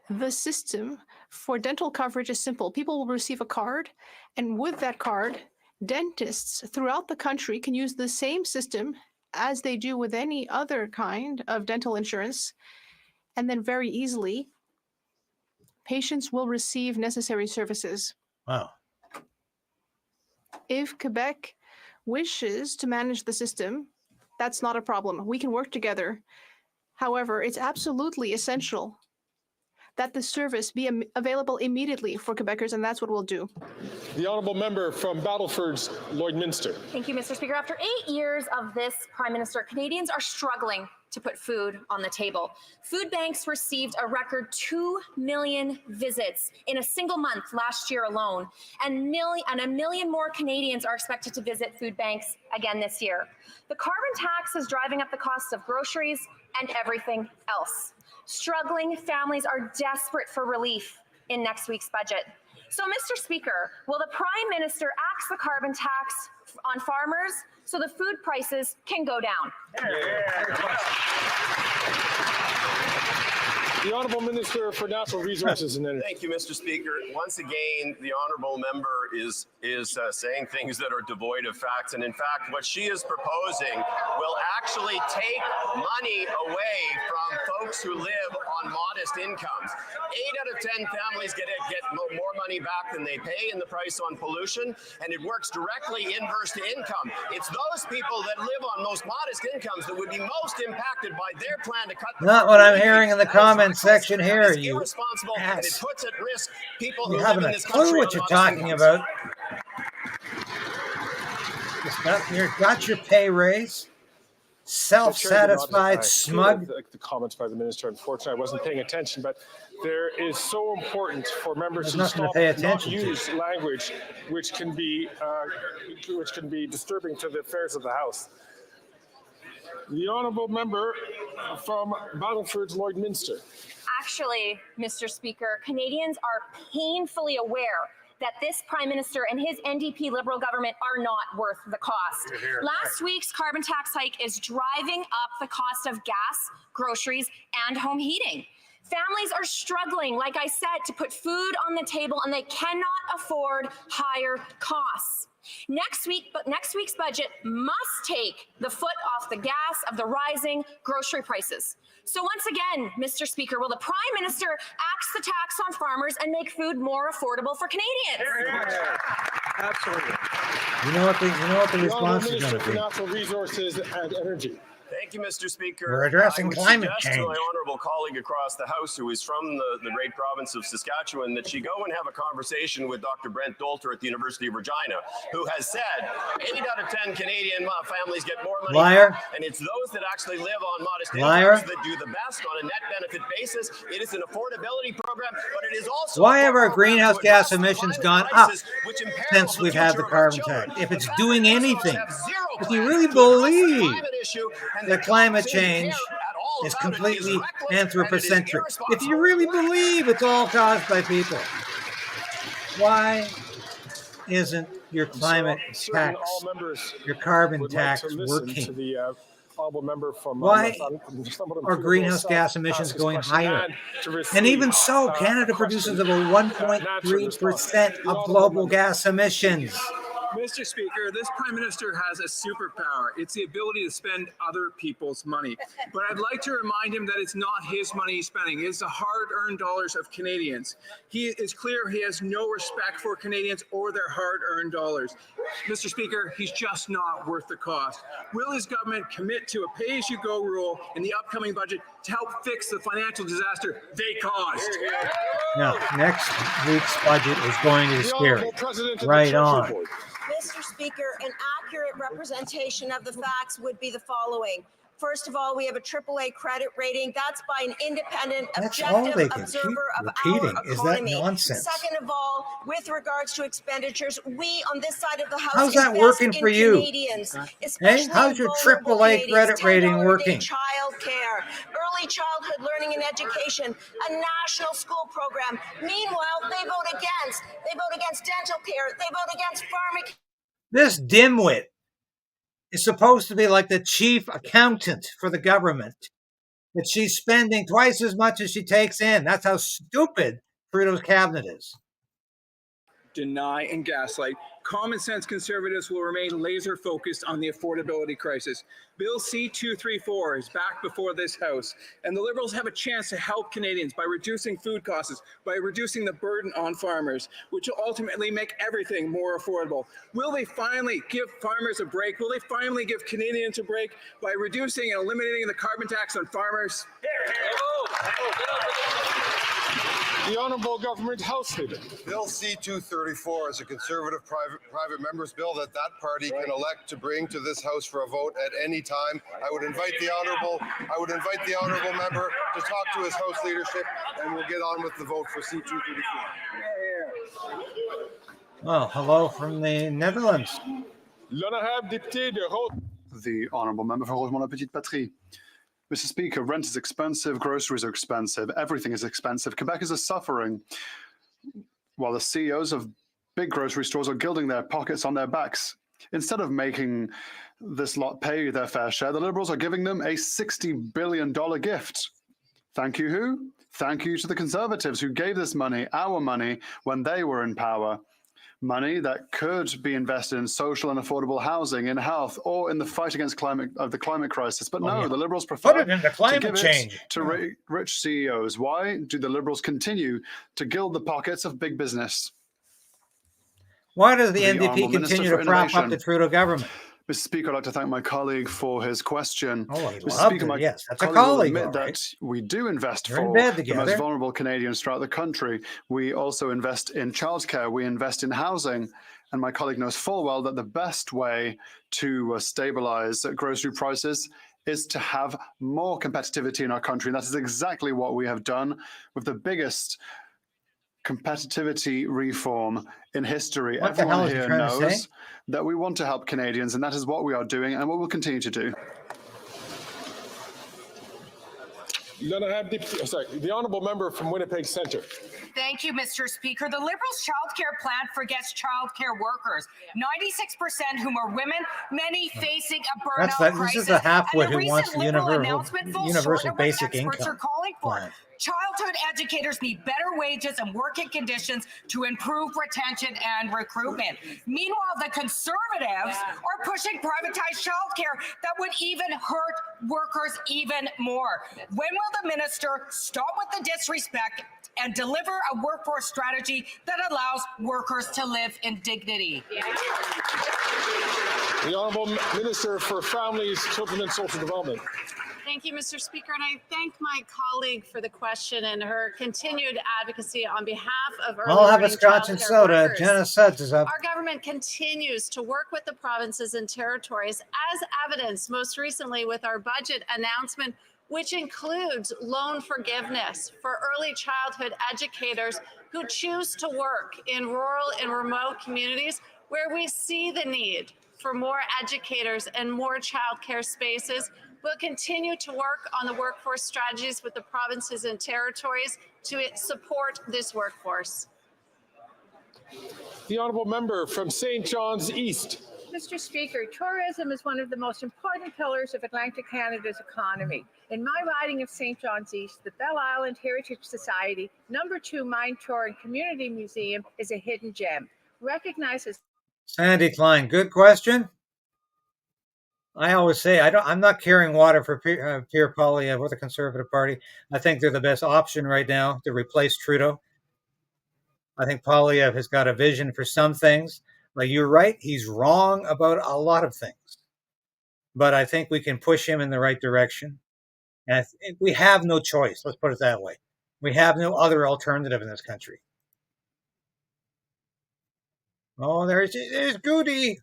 the system for dental coverage is simple. People will receive a card, and with that card, dentists throughout the country can use the same system as they do with any other kind of dental insurance, and then very easily, patients will receive necessary services. Wow. If Quebec wishes to manage the system, that's not a problem. We can work together. However, it's absolutely essential that the service be available immediately for Quebecers, and that's what we'll do. The Honourable Member from Battleford's Lloydminster. Thank you, Mr. Speaker. After 8 years of this Prime Minister, Canadians are struggling to put food on the table. Food banks received a record 2 million visits in a single month last year alone, and a million more Canadians are expected to visit food banks again this year. The carbon tax is driving up the cost of groceries and everything else. Struggling families are desperate for relief in next week's budget. So, Mr. Speaker, will the Prime Minister axe the carbon tax on farmers so the food prices can go down? The Honourable Minister for Natural Resources and Energy. Thank you, Mr. Speaker. Once again, the Honourable Member is saying things that are devoid of facts. And in fact, what she is proposing will actually take money away from folks who live on modest incomes. 8 out of 10 families get more money back than they pay in the price on pollution, and it works directly inverse to income. It's those people that live on most modest incomes that would be most impacted by their plan to cut. Not what I'm hearing in the comments section here, you irresponsible, and it puts at risk people who You live haven't in a this clue country what on you're modest talking incomes. about. You got your pay raise. Self-satisfied, smug. The comments by the minister. Unfortunately, I wasn't paying attention, but there is so important for members There's to nothing to stop pay not attention to. use language which can be disturbing to the affairs of the House. The Honourable Member from Battleford's Lloydminster. Actually, Mr. Speaker, Canadians are painfully aware that this Prime Minister and his NDP Liberal government are not worth the cost. Last week's carbon tax hike is driving up the cost of gas, groceries, and home heating. Families are struggling, like I said, to put food on the table, and they cannot afford higher costs. Next week's budget must take the foot off the gas of the rising grocery prices. So once again, Mr. Speaker, will the Prime Minister axe the tax on farmers and make food more affordable for Canadians? Absolutely. You know what the response is Minister going to for be. Natural Resources and Energy. Thank you, Mr. Speaker. We're addressing I would climate suggest change. to my honourable colleague across the House, who is from the great province of Saskatchewan, that she go and have a conversation with Dr. Brent Dolter at the University of Regina, who has said 8 out of 10 Canadian families get more money. Liar. And it's those that actually live on modest Liar. incomes that do the best on a net benefit basis. It is an affordability program, but it is also Why a have our program greenhouse to address gas emissions the gone climate up crisis, which imperils since we've had the future of our carbon children. tax? If it's The doing fact that anything, have zero if you plans really to address the believe climate issue and that they climate don't seem to change care at all is about it completely reckless and it is anthropocentric, if you irresponsible. really believe it's all caused by people, why isn't your climate certain tax, all members your carbon would like tax to listen to working? the honorable member from Why Northumberland are greenhouse South gas ask emissions his going question higher? and to receive, And even so, a Canada question produces about and an answered response. 1.3% The of honourable global member. gas emissions. Mr. Speaker, this Prime Minister has a superpower. It's the ability to spend other people's money. But I'd like to remind him that it's not his money he's spending. It's the hard-earned dollars of Canadians. He is clear he has no respect for Canadians or their hard-earned dollars. Mr. Speaker, he's just not worth the cost. Will his government commit to a pay-as-you-go rule in the upcoming budget to help fix the financial disaster they caused? Now, next week's budget is going to be scary. Right on. Mr. Speaker, an accurate representation of the facts would be the following. First of all, we have a AAA credit rating. That's by an independent, That's all they objective can keep observer of repeating. our Is that economy. nonsense? Second of all, with regards to expenditures, we on this side of the House How's that invest working in for you? Canadians, Hey, especially how's in your vulnerable AAA Canadians. credit rating $10 working? a day child care, early childhood learning and education, a national school program. Meanwhile, they vote against. They vote against dental care. They vote against pharmacy. This dimwit is supposed to be like the chief accountant for the government, but she's spending twice as much as she takes in. That's how stupid Trudeau's cabinet is. Deny and gaslight. Common sense conservatives will remain laser focused on the affordability crisis. Bill C-234 is back before this House, and the Liberals have a chance to help Canadians by reducing food costs, by reducing the burden on farmers, which will ultimately make everything more affordable. Will they finally give farmers a break? Will they finally give Canadians a break by reducing and eliminating the carbon tax on farmers? The Honourable Government House Leader. Bill C-234 is a conservative private member's bill that party can elect to bring to this House for a vote at any time. I would invite the honourable member to talk to his House leadership, and we'll get on with the vote for C-234. Oh, hello from the Netherlands. L'honorable député de The Honourable Member for Rosemont-la-Petite-Patrie. Mr. Speaker, rent is expensive, groceries are expensive, everything is expensive. Quebecers are suffering while the CEOs of big grocery stores are gilding their pockets on their backs. Instead of making this lot pay their fair share, the Liberals are giving them a $60 billion gift. Thank you who? Thank you to the Conservatives who gave this money, our money, when they were in power. Money that could be invested in social and affordable housing, in health, or in the fight against the climate crisis. But no, the Liberals prefer Put it into climate to give change. it to rich CEOs. Why do the Liberals continue to gild the pockets of big business? Why does the Honourable NDP Minister continue for to prop up Innovation. the Trudeau government? Mr. Speaker, I'd like to thank my colleague for his question. Oh, he Mr. loved Speaker, it. my Yes, that's a will colleague, admit all right. that we do invest You're in for bed the together. most vulnerable Canadians throughout the country. We also invest in childcare. We invest in housing. And my colleague knows full well that the best way to stabilize grocery prices is to have more competitivity in our country. And that is exactly what we have done with the biggest competitivity reform in history. What the hell Everyone is he here trying to knows say? that we want to help Canadians, and that is what we are doing and what we'll continue to do. The Honourable Member from Winnipeg Centre. Thank you, Mr. Speaker. The Liberals' child care plan forgets child care workers, 96% whom are women, many facing a burnout crisis. This is a halfwit And the who wants recent the Liberal announcement falls short universal of what basic experts income are calling for. plan. Childhood educators need better wages and working conditions to improve retention and recruitment. Meanwhile, the Conservatives are pushing privatized childcare that would even hurt workers even more. When will the minister stop with the disrespect and deliver a workforce strategy that allows workers to live in dignity? The Honourable Minister for Families, Children and Social Development. Thank you, Mr. Speaker, and I thank my colleague for the question and her continued advocacy on behalf of early I'll have a learning scotch and childcare soda. workers. Jenna Suds is up. Our government continues to work with the provinces and territories, as evidenced most recently with our budget announcement, which includes loan forgiveness for early childhood educators who choose to work in rural and remote communities where we see the need for more educators and more childcare spaces. We'll continue to work on the workforce strategies with the provinces and territories to support this workforce. The honourable member from St. John's East. Mr. Speaker, tourism is one of the most important pillars of Atlantic Canada's economy. In my riding of St. John's East, the Bell Island Heritage Society #2 Mine Tour and Community Museum is a hidden gem. Recognized as Sandy Klein, good question. I always say I'm not carrying water for Pierre Poilievre or the Conservative Party. I think they're the best option right now to replace Trudeau. I think Poilievre has got a vision for some things. Like, you're right, he's wrong about a lot of things. But I think we can push him in the right direction. And we have no choice, let's put it that way. We have no other alternative in this country. Oh, there's Goody.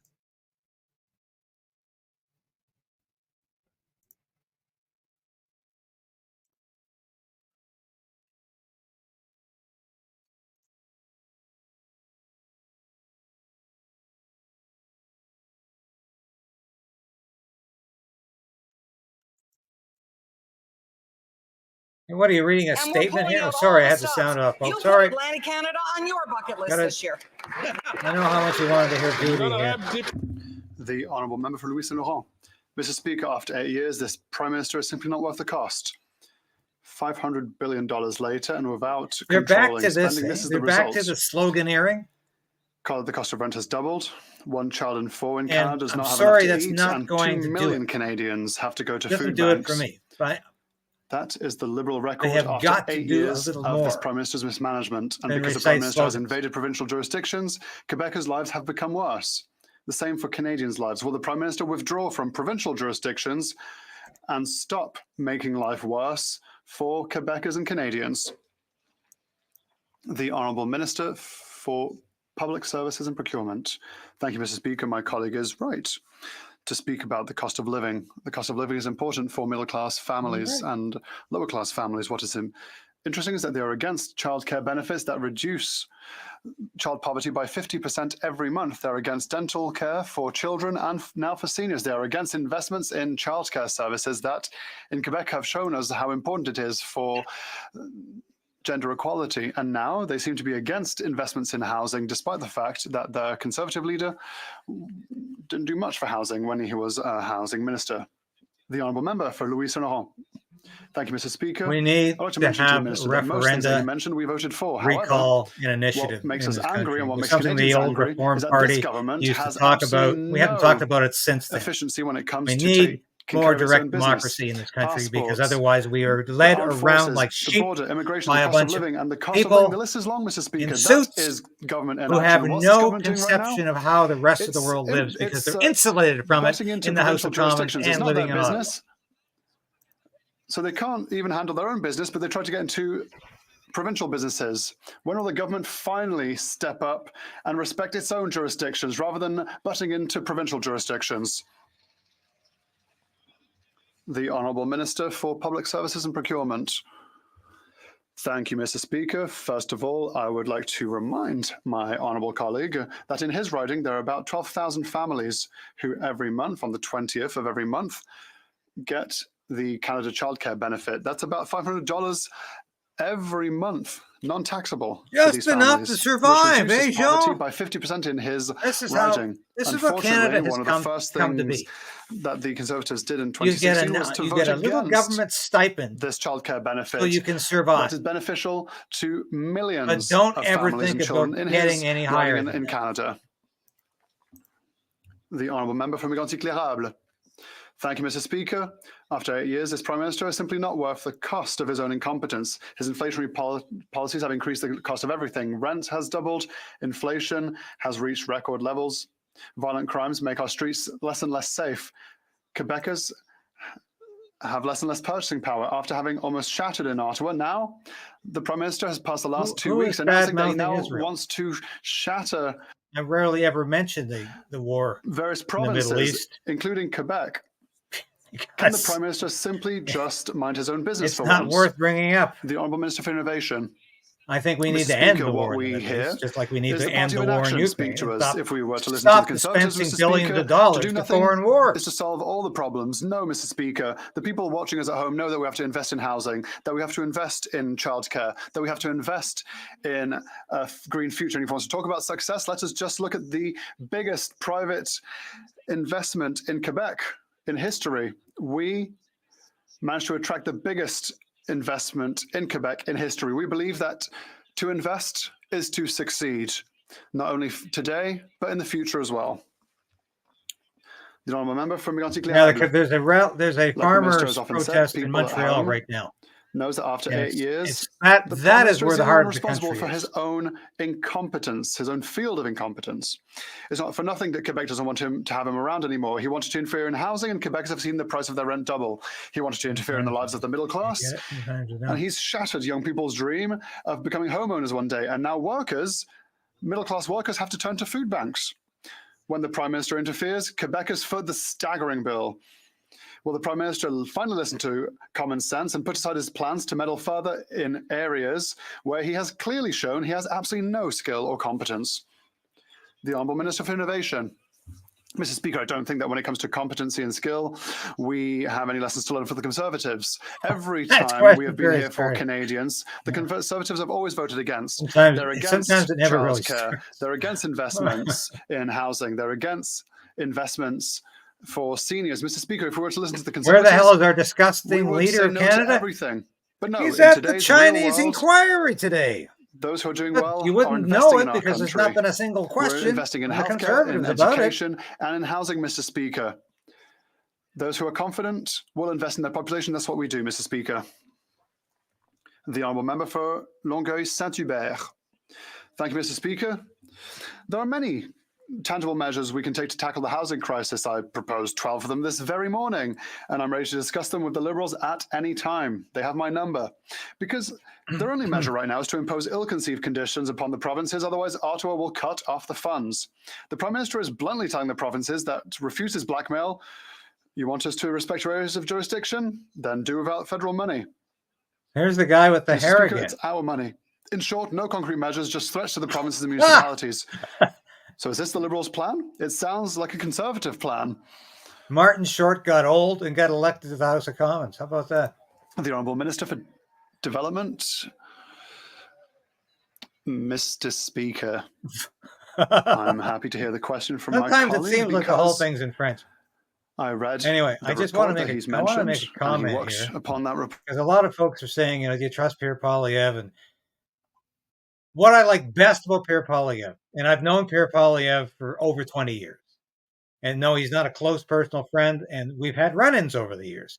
And what are you reading? A statement here? Oh, sorry, I had the sound off. Oh, sorry. Atlantic Canada on your bucket list this year. I know how much you wanted to hear Goody here. The honourable member for Louis Saint Laurent. Mr. Speaker, after 8 years, this Prime Minister is simply not worth the cost. $500 billion later, and without controlling spending, this is the result. They're back to the sloganeering. The cost of rent has doubled. 1 child in 4 in Canada does not have enough to that's eat, not and going 2 to million do it. Canadians have to go to Doesn't food do banks. it for me. But that is the Liberal record have after got to 8 do a years little of this more Prime Minister's mismanagement. And than because the recite Prime Minister has slogans. invaded provincial jurisdictions, Quebecers' lives have become worse. The same for Canadians' lives. Will the Prime Minister withdraw from provincial jurisdictions and stop making life worse for Quebecers and Canadians? The Honourable Minister for Public Services and Procurement. Thank you, Mr. Speaker. My colleague is right to speak about the cost of living. The cost of living is important for middle-class families and lower-class families. What is interesting is that they are against childcare benefits that reduce child poverty by 50% every month. They're against dental care for children and now for seniors. They are against investments in childcare services that in Quebec have shown us how important it is for gender equality. And now they seem to be against investments in housing, despite the fact that the Conservative leader didn't do much for housing when he was a housing minister. The honourable member for Louis Saint Laurent. Thank you, Mr. Speaker. we need I'd like to mention have Minister that most things that referenda, you mentioned we voted for. recall, However, an initiative what makes in us this angry country. and what It's makes something the Canadians old angry Reform is that Party this government used to has talk about. absolutely We haven't no talked about it since then. efficiency when it comes We to need taking more care of its direct own business. democracy in this country, because Passports, otherwise we are the led armed around forces, like the sheep border, immigration, by the a cost of bunch of living, and the cost of living. people The list is long, Mr. Speaker. in That suits is government who inaction. have What's this no government doing right now? conception of how the rest of the world lives, because they're insulated from it butting into in the House of provincial Commons jurisdictions. It's and not living their in Ottawa. business. So they can't even handle their own business, but they try to get into provincial businesses. When will the government finally step up and respect its own jurisdictions rather than butting into provincial jurisdictions? The Honourable Minister for Public Services and Procurement. Thank you, Mr. Speaker. First of all, I would like to remind my honourable colleague that in his riding, there are about 12,000 families who every month, on the 20th of every month, get the Canada Childcare Benefit. That's about $500 every month, non-taxable. Just enough to survive, which reduces poverty Jean? by 50% in his This is riding. this is what Canada has one of the first come to things be. that the Conservatives did in You get 2016 was to you vote get a little against government stipend this childcare benefit. so you can survive. That is beneficial to millions But don't of ever families think and children about in getting his any riding higher in, than in that. Canada. The honourable member from Mégantic-Clérable. Thank you, Mr. Speaker. After 8 years, this Prime Minister is simply not worth the cost of his own incompetence. His inflationary policies have increased the cost of everything. Rent has doubled. Inflation has reached record levels. Violent crimes make our streets less and less safe. Quebecers have less and less purchasing power after having almost shattered in Ottawa. Now, the Prime Minister has passed the last 2 weeks announcing that he now wants to shatter. I rarely ever mention the war various in the Middle provinces, East. including Quebec. Can the Prime Minister simply just mind his own business It's for not once? worth bringing up. The Honourable Minister for Innovation. I think we need Mr. to end Speaker, the what war in the we Middle hear East, just like we need is to the end party the of war in inaction speak Ukraine. to us. Stop, If we were to listen to the Conservatives, dispensing Mr. billions Speaker, of dollars to do to nothing foreign wars. is to solve all the problems. No, Mr. Speaker. The people watching us at home know that we have to invest in housing, that we have to invest in childcare, that we have to invest in a green future. And if you want to talk about success, let us just look at the biggest private investment in Quebec in history. We managed to attract the biggest investment in Quebec in history. We believe that to invest is to succeed, not only today, but in the future as well. The honourable member from Now, there's a farmers' protest in Montreal right now. Knows that after 8 years, that is where the heart of the responsible country for is. his own incompetence, his own field of incompetence. It's not for nothing that Quebec doesn't want him to have him around anymore. He wanted to interfere in housing, and Quebecers have seen the price of their rent double. He wanted to interfere in the lives of the middle class, and he's shattered young people's dream of becoming homeowners one day. And now middle class workers, have to turn to food banks. When the Prime Minister interferes, Quebecers foot the staggering bill. Will the Prime Minister finally listen to common sense and put aside his plans to meddle further in areas where he has clearly shown he has absolutely no skill or competence? The Honourable Minister for Innovation. Mr. Speaker, I don't think that when it comes to competency and skill, we have any lessons to learn for the Conservatives. Every time we have been here for Canadians, the Conservatives have always voted against. They're against childcare. They're against investments in housing. They're against investments for seniors. Mr. Speaker, if we were to listen to the Conservatives, Where the hell is our disgusting leader of no Canada? Everything. But no, he's in at the today's Chinese real world, inquiry today. Those who are doing But well you are wouldn't investing know in it our because there's country. not been a single question. We're investing in from the healthcare, in Conservatives about it. education, and in housing, Mr. Speaker. Those who are confident will invest in their population. That's what we do, Mr. Speaker. The honourable member for Longueuil-Saint-Hubert. Thank you, Mr. Speaker. There are many tangible measures we can take to tackle the housing crisis. I proposed 12 of them this very morning, and I'm ready to discuss them with the Liberals at any time. They have my number. Because their only measure right now is to impose ill-conceived conditions upon the provinces, otherwise Ottawa will cut off the funds. The Prime Minister is bluntly telling the provinces that refuses blackmail. You want us to respect your areas of jurisdiction? Then do without federal money. Here's the guy with the Mr. hair Speaker, again. it's our money. In short, no concrete measures, just threats to the provinces and municipalities. So is this the Liberals' plan? It sounds like a Conservative plan. Martin Short got old and got elected to the House of Commons. How about that? The Honourable Minister for Development. Mr. Speaker, I'm happy to hear the question from my colleague. Sometimes it seems like the whole thing's in French. I read. Anyway, I just want to make a comment here upon that report. Because a lot of folks are saying, do you trust Pierre Poilievre? And what I like best about Pierre Poilievre, and I've known Pierre Poilievre for over 20 years, and no, he's not a close personal friend, and we've had run-ins over the years.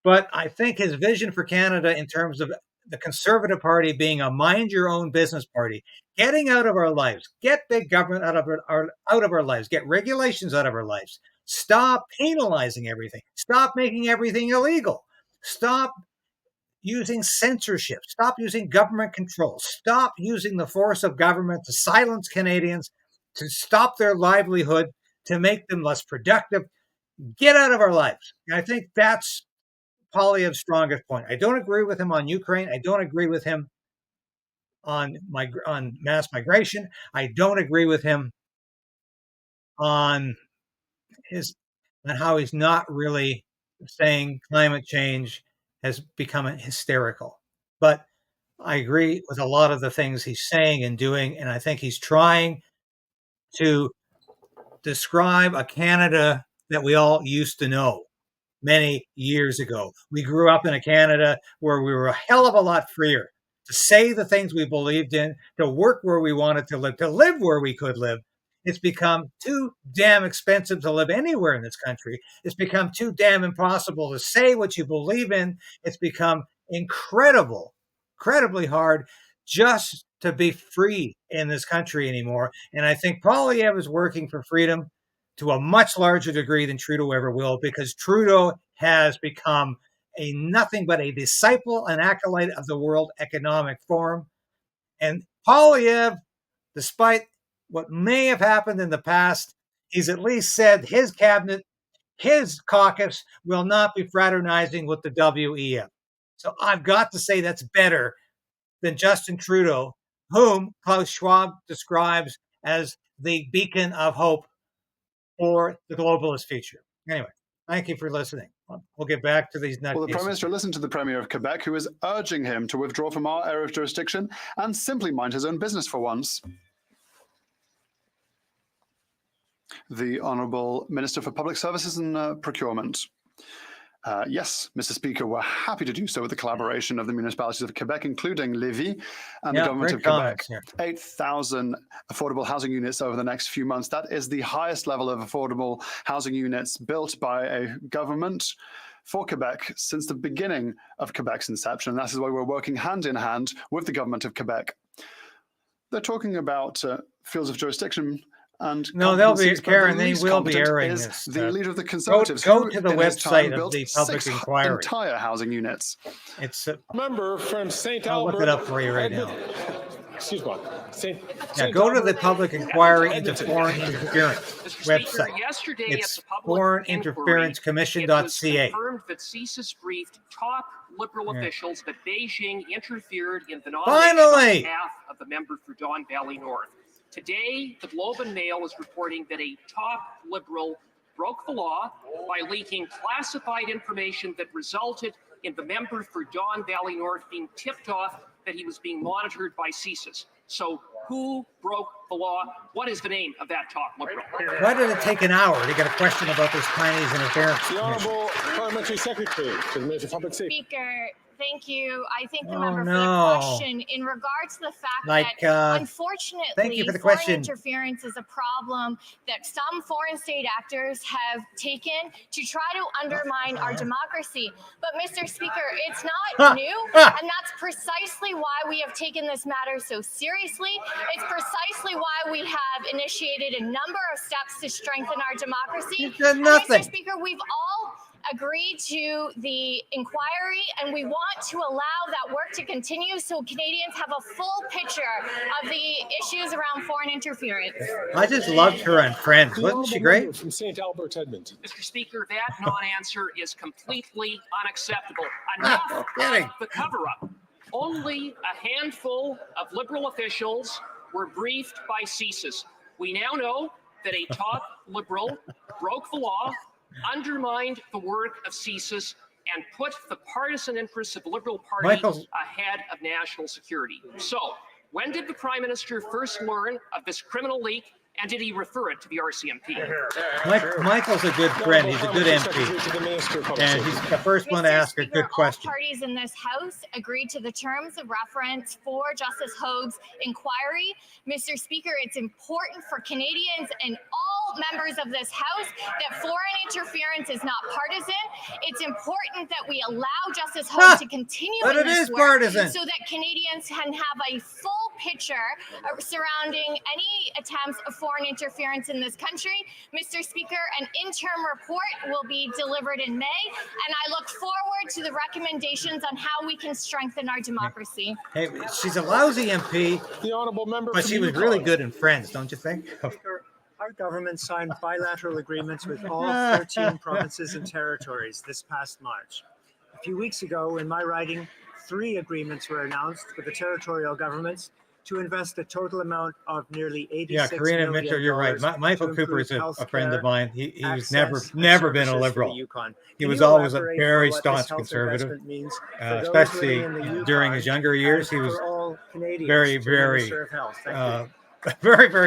But I think his vision for Canada in terms of the Conservative Party being a mind-your-own-business party, getting out of our lives, get big government out of our lives, get regulations out of our lives, stop penalizing everything, stop making everything illegal, stop using censorship, stop using government control, stop using the force of government to silence Canadians, to stop their livelihood, to make them less productive. Get out of our lives. And I think that's Poilievre's strongest point. I don't agree with him on Ukraine. I don't agree with him on mass migration. I don't agree with him on how he's not really saying climate change has become hysterical. But I agree with a lot of the things he's saying and doing, and I think he's trying to describe a Canada that we all used to know many years ago. We grew up in a Canada where we were a hell of a lot freer to say the things we believed in, to work where we wanted to live where we could live. It's become too damn expensive to live anywhere in this country. It's become too damn impossible to say what you believe in. It's become incredibly hard just to be free in this country anymore. And I think Poilievre is working for freedom to a much larger degree than Trudeau ever will, because Trudeau has become nothing but a disciple and acolyte of the World Economic Forum. And Poilievre, despite what may have happened in the past, he's at least said his cabinet, his caucus will not be fraternizing with the WEF. So I've got to say that's better than Justin Trudeau, whom Klaus Schwab describes as the beacon of hope for the globalist future. Anyway, thank you for listening. We'll get back to these nutcases. Well, the Prime Minister listened to the Premier of Quebec, who is urging him to withdraw from our area of jurisdiction and simply mind his own business for once. The Honourable Minister for Public Services and Procurement. Yes, Mr. Speaker, we're happy to do so with the collaboration of the municipalities of Quebec, including Lévis and the government of Quebec. 8,000 affordable housing units over the next few months. That is the highest level of affordable housing units built by a government for Quebec since the beginning of Quebec's inception. That is why we're working hand in hand with the government of Quebec. They're talking about fields of jurisdiction. And no, they'll be, Karen, they will be airing this. The leader of the Conservatives. Go to the website of the public inquiry. Entire housing units. It's member from St. I'll Albert. look it up for you right now. Excuse me. Go to the public inquiry into foreign interference website. Yesterday it's at the public foreigninterferencecommission.ca. It was confirmed that CSIS briefed top Liberal officials that Beijing interfered in the nomination on behalf of the member for Don Valley North. Today, the Globe and Mail is reporting that a top Liberal broke the law by leaking classified information that resulted in the member for Don Valley North being tipped off that he was being monitored by CSIS. So who broke the law? What is the name of that top Liberal? Why did it take an hour to get a question about this Chinese interference? The Honourable Parliamentary Secretary to the Minister of Public Safety. Speaker, thank you. I thank the member for the question. In regards to the fact that, unfortunately, thank you for the foreign question. interference is a problem that some foreign state actors have taken to try to undermine our democracy. But, Mr. Speaker, it's not new, and that's precisely why we have taken this matter so seriously. It's precisely why we have initiated a number of steps to strengthen our democracy. You've done nothing. Mr. Speaker, we've all agreed to the inquiry, and we want to allow that work to continue so Canadians have a full picture of the issues around foreign interference. I just loved her on Friends. Wasn't she great? From St. Albert, Edmonton. Mr. Speaker, that non-answer is completely unacceptable. Enough of the cover-up. Only a handful of Liberal officials were briefed by CSIS. We now know that a top Liberal broke the law, undermined the work of CSIS, and put the partisan interests of the Liberal Party ahead of national security. So, when did the Prime Minister first learn of this criminal leak, and did he refer it to the RCMP? Michael's a good friend. He's a good MP. And he's the first one to ask a good question. All parties in this House agreed to the terms of reference for Justice Hogue's inquiry. Mr. Speaker, it's important for Canadians and all members of this House that foreign interference is not partisan. It's important that we allow Justice Hogue to continue in this work so that Canadians can have a full picture surrounding any attempts of foreign interference in this country. Mr. Speaker, an interim report will be delivered in May, and I look forward to the recommendations on how we can strengthen our democracy. Hey, she's a lousy MP, the honourable member, but she was really good in Friends, don't you think? Our government signed bilateral agreements with all 13 provinces and territories this past March. A few weeks ago, in my writing, 3 agreements were announced with the territorial governments to invest a total amount of nearly $86 million. Yeah, Karina Mitchell, you're right. Michael Cooper is a friend of mine. He was never been a liberal. He was always a very staunch conservative, especially during his younger years. He was very, very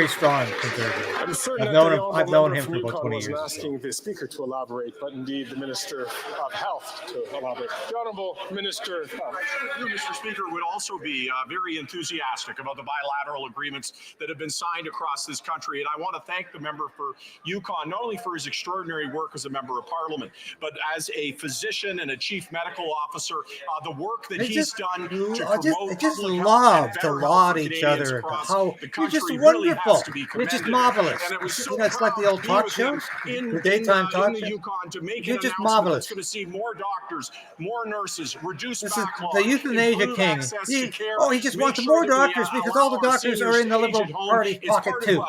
strong conservative. I'm certain I've known him for about 20 years. Asking the Speaker to elaborate, but indeed the Minister of Health to elaborate. The Honourable Minister of Health. You, Mr. Speaker, would also be very enthusiastic about the bilateral agreements that have been signed across this country. And I want to thank the member for Yukon, not only for his extraordinary work as a member of Parliament, but as a physician and a chief medical officer, the work that he's done to promote I just love to laud each other. How you're just wonderful. You're just marvelous. You know, it's like the old talk shows, the daytime talk shows. You're just marvelous. Going to see more doctors, more nurses, reduce backlog, the euthanasia king. He just wants more doctors because all the doctors are in the Liberal Party pocket too.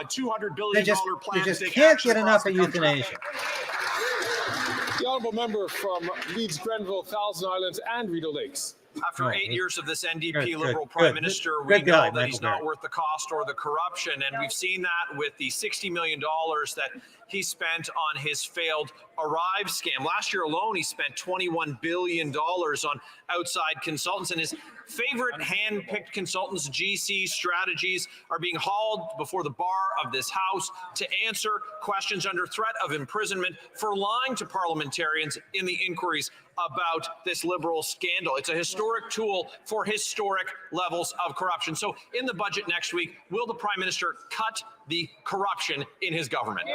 They just can't get enough of euthanasia. The honourable member from Leeds, Grenville, Thousand Islands and Rideau Lakes. After 8 years of this NDP Good, Liberal good, Prime good. Minister, Good we guy, know that he's Michael not Barrett. worth the cost or the corruption. And we've seen that with the $60 million that he spent on his failed Arrive scam. Last year alone, he spent $21 billion on outside consultants, and his favorite hand-picked consultants, GC Strategies, are being hauled before the bar of this House to answer questions under threat of imprisonment for lying to parliamentarians in the inquiries about this Liberal scandal. It's a historic tool for historic levels of corruption. So in the budget next week, will the Prime Minister cut the corruption in his government?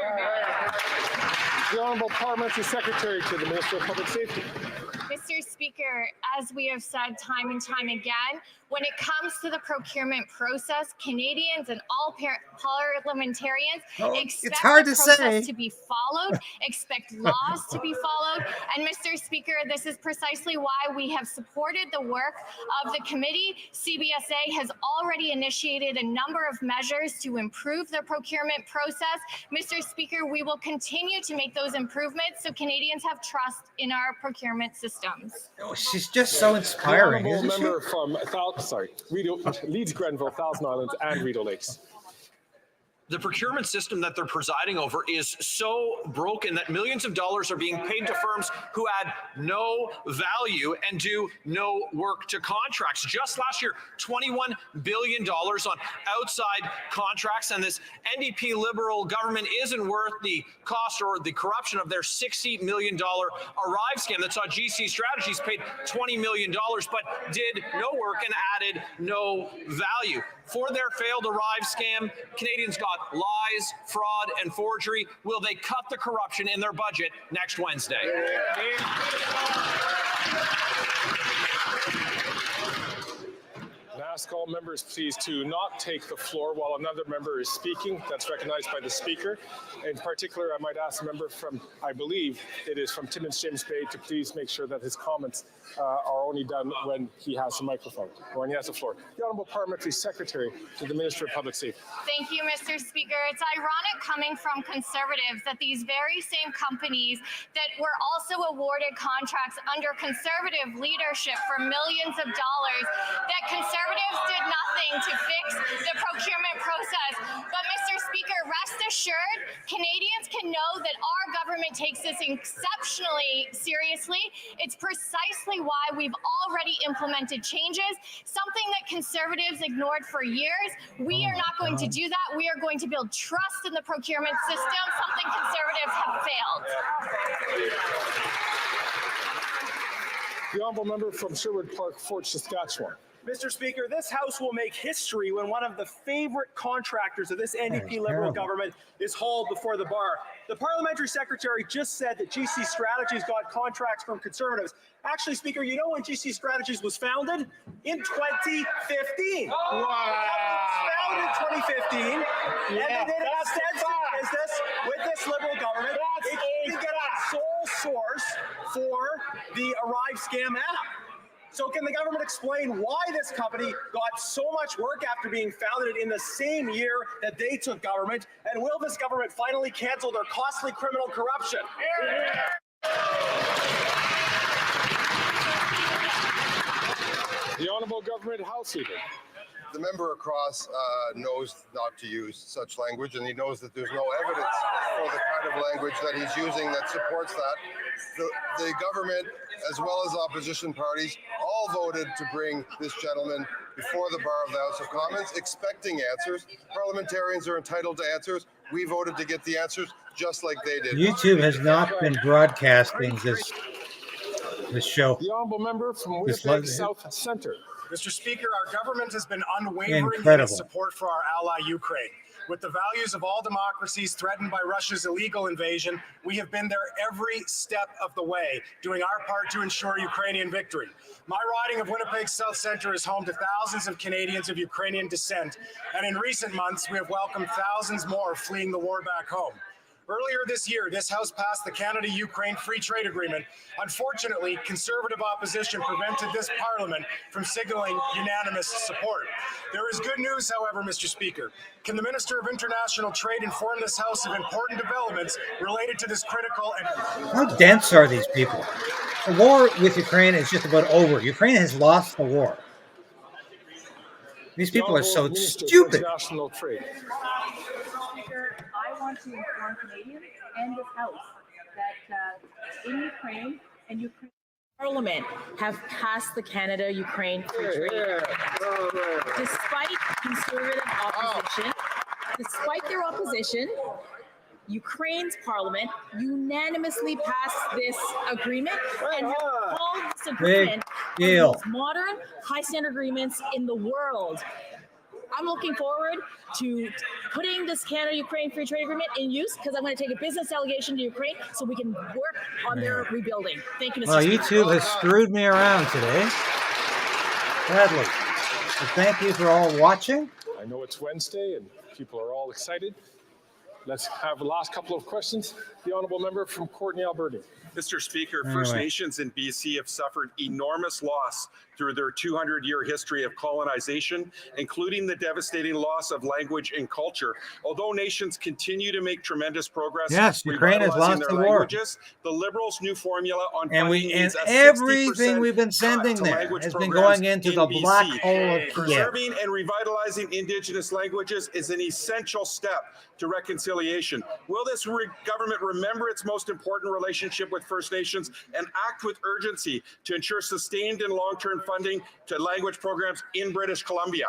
The Honourable Parliamentary Secretary to the Minister of Public Safety. Mr. Speaker, as we have said time and time again, when it comes to the procurement process, Canadians and all parliamentarians expect hard the to process say. to be followed, expect laws to be followed. And Mr. Speaker, this is precisely why we have supported the work of the committee. CBSA has already initiated a number of measures to improve the procurement process. Mr. Speaker, we will continue to make those improvements so Canadians have trust in our procurement systems. Oh, she's just so inspiring, The isn't Honourable she? member from Leeds, Grenville, Thousand Islands, and Rideau Lakes. The procurement system that they're presiding over is so broken that millions of dollars are being paid to firms who add no value and do no work to contracts. Just last year, $21 billion on outside contracts, and this NDP Liberal government isn't worth the cost or the corruption of their $60 million Arrive scam that saw GC Strategies paid $20 million but did no work and added no value. For their failed Arrive scam, Canadians got lies, fraud, and forgery. Will they cut the corruption in their budget next Wednesday? And ask all members, please, to not take the floor while another member is speaking. That's recognized by the Speaker. In particular, I might ask a member from, I believe it is from Timmins James Bay, to please make sure that his comments are only done when he has the microphone, or when he has the floor. The Honourable Parliamentary Secretary to the Minister of Public Safety. Thank you, Mr. Speaker. It's ironic coming from Conservatives that these very same companies that were also awarded contracts under Conservative leadership for millions of dollars, that Conservatives did nothing to fix the procurement process. But Mr. Speaker, rest assured, Canadians can know that our government takes this exceptionally seriously. It's precisely why we've already implemented changes, something that Conservatives ignored for years. We are not going to do that. We are going to build trust in the procurement system, something Conservatives have failed. The Honourable Member from Sherwood Park, Fort Saskatchewan. Mr. Speaker, this House will make history when one of the favorite contractors of this NDP Liberal government is hauled before the bar. The Parliamentary Secretary just said that GC Strategies got contracts from Conservatives. Actually, Speaker, you know when GC Strategies was founded? In 2015. Wow. It was founded in 2015, and they did extensive business with this Liberal government. They get a sole source for the Arrive scam app. So can the government explain why this company got so much work after being founded in the same year that they took government? And will this government finally cancel their costly criminal corruption? The Honourable Government House Leader. The member across knows not to use such language, and he knows that there's no evidence for the kind of language that he's using that supports that. The government, as well as opposition parties, all voted to bring this gentleman before the bar of the House of Commons, expecting answers. Parliamentarians are entitled to answers. We voted to get the answers just like they did. YouTube has not been broadcasting this show. The Honourable Member from Winnipeg South Centre. Mr. Speaker, our government has been unwavering in its support for our ally Ukraine. With the values of all democracies threatened by Russia's illegal invasion, we have been there every step of the way, doing our part to ensure Ukrainian victory. My riding of Winnipeg South Centre is home to thousands of Canadians of Ukrainian descent, and in recent months, we have welcomed thousands more fleeing the war back home. Earlier this year, this House passed the Canada-Ukraine Free Trade Agreement. Unfortunately, Conservative opposition prevented this Parliament from signaling unanimous support. There is good news, however, Mr. Speaker. Can the Minister of International Trade inform this House of important developments related to this critical and... How dense are these people? The war with Ukraine is just about over. Ukraine has lost the war. These people are so stupid. International trade. Speaker, I want to inform Canadians and this House that in Ukraine and Ukraine Parliament have passed the Canada-Ukraine Free Trade Agreement. Despite conservative opposition, despite their opposition, Ukraine's parliament unanimously passed this agreement and have called this agreement one of the most modern, high-standard agreements in the world. I'm looking forward to putting this Canada-Ukraine Free Trade Agreement in use because I'm going to take a business delegation to Ukraine so we can work on their rebuilding. Thank you, Mr. Well, Speaker. YouTube has screwed me around today. Sadly. But thank you for all watching. I know it's Wednesday and people are all excited. Let's have the last couple of questions. The honourable member from Courtenay, Alberta. Mr. Speaker, First Nations in BC have suffered enormous loss through their 200-year history of colonization, including the devastating loss of language and culture. Although nations continue to make tremendous progress, Ukraine has lost the war. The Liberals' new formula on And everything we've been sending there has been going into the black hole of Kiev. Preserving and revitalizing Indigenous languages is an essential step to reconciliation. Will this government remember its most important relationship with First Nations and act with urgency to ensure sustained and long-term funding to language programs in British Columbia?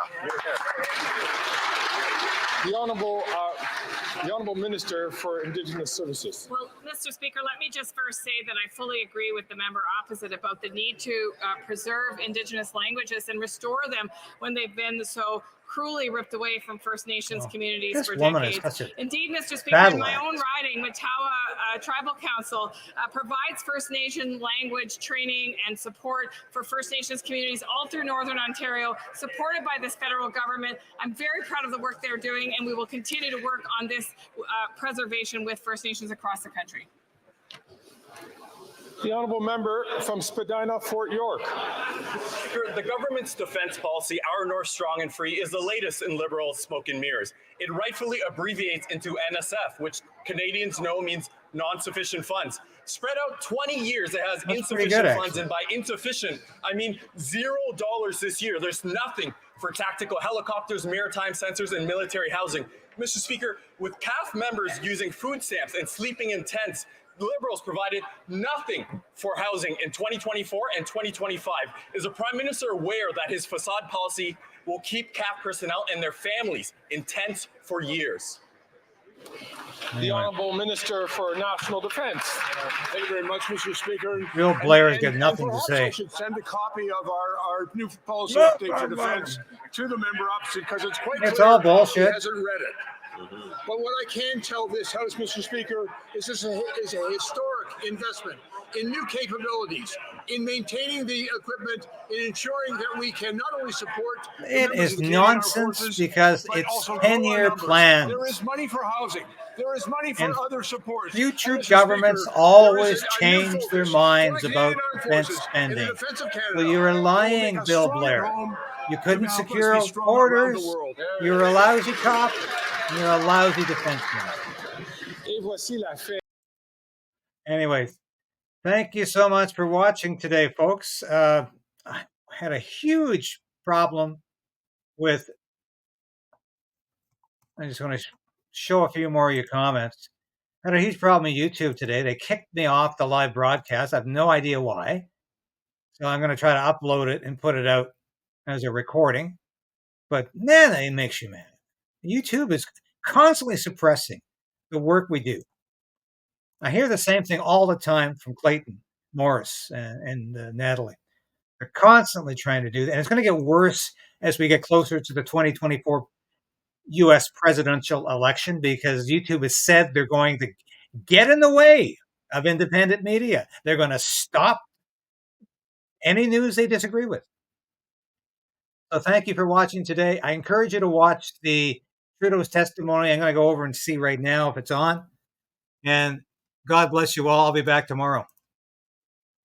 The Honourable Minister for Indigenous Services. Well, Mr. Speaker, let me just first say that I fully agree with the member opposite about the need to preserve Indigenous languages and restore them when they've been so cruelly ripped away from First Nations communities for decades. Indeed, Mr. Speaker, in my own riding, Matawa Tribal Council provides First Nation language training and support for First Nations communities all through Northern Ontario, supported by this federal government. I'm very proud of the work they're doing, and we will continue to work on this preservation with First Nations across the country. The honourable member from Spadina, Fort York. The government's defence policy, Our North Strong and Free, is the latest in Liberal smoke and mirrors. It rightfully abbreviates into NSF, which Canadians know means non-sufficient funds. Spread out 20 years, it has insufficient funds, and by insufficient, I mean $0 this year. There's nothing for tactical helicopters, maritime sensors, and military housing. Mr. Speaker, with CAF members using food stamps and sleeping in tents, Liberals provided nothing for housing in 2024 and 2025. Is the Prime Minister aware that his facade policy will keep CAF personnel and their families in tents for years? The Honourable Minister for National Defence. Thank you very much, Mr. Speaker. Bill Blair has got nothing to say. I should send a copy of our new policy update for defence to the member opposite because it's quite clear. It's all bullshit. He hasn't read it. But what I can tell this House, Mr. Speaker, is this is a historic investment in new capabilities, in maintaining the equipment, in ensuring that we can not only support it is nonsense because it's 10-year plans. There is money for housing. There is money for other supports. Future governments always change their minds about defense spending. Well, you're lying, Bill Blair. You couldn't secure borders. You're a lousy cop. You're a lousy defense minister. Anyways, thank you so much for watching today, folks. I had a huge problem with... I just want to show a few more of your comments. I had a huge problem with YouTube today. They kicked me off the live broadcast. I have no idea why. So I'm going to try to upload it and put it out as a recording. But man, it makes you mad. YouTube is constantly suppressing the work we do. I hear the same thing all the time from Clayton, Morris, and Natalie. They're constantly trying to do that. And it's going to get worse as we get closer to the 2024 U.S. presidential election because YouTube has said they're going to get in the way of independent media. They're going to stop any news they disagree with. So thank you for watching today. I encourage you to watch the Trudeau's testimony. I'm going to go over and see right now if it's on. And God bless you all. I'll be back tomorrow.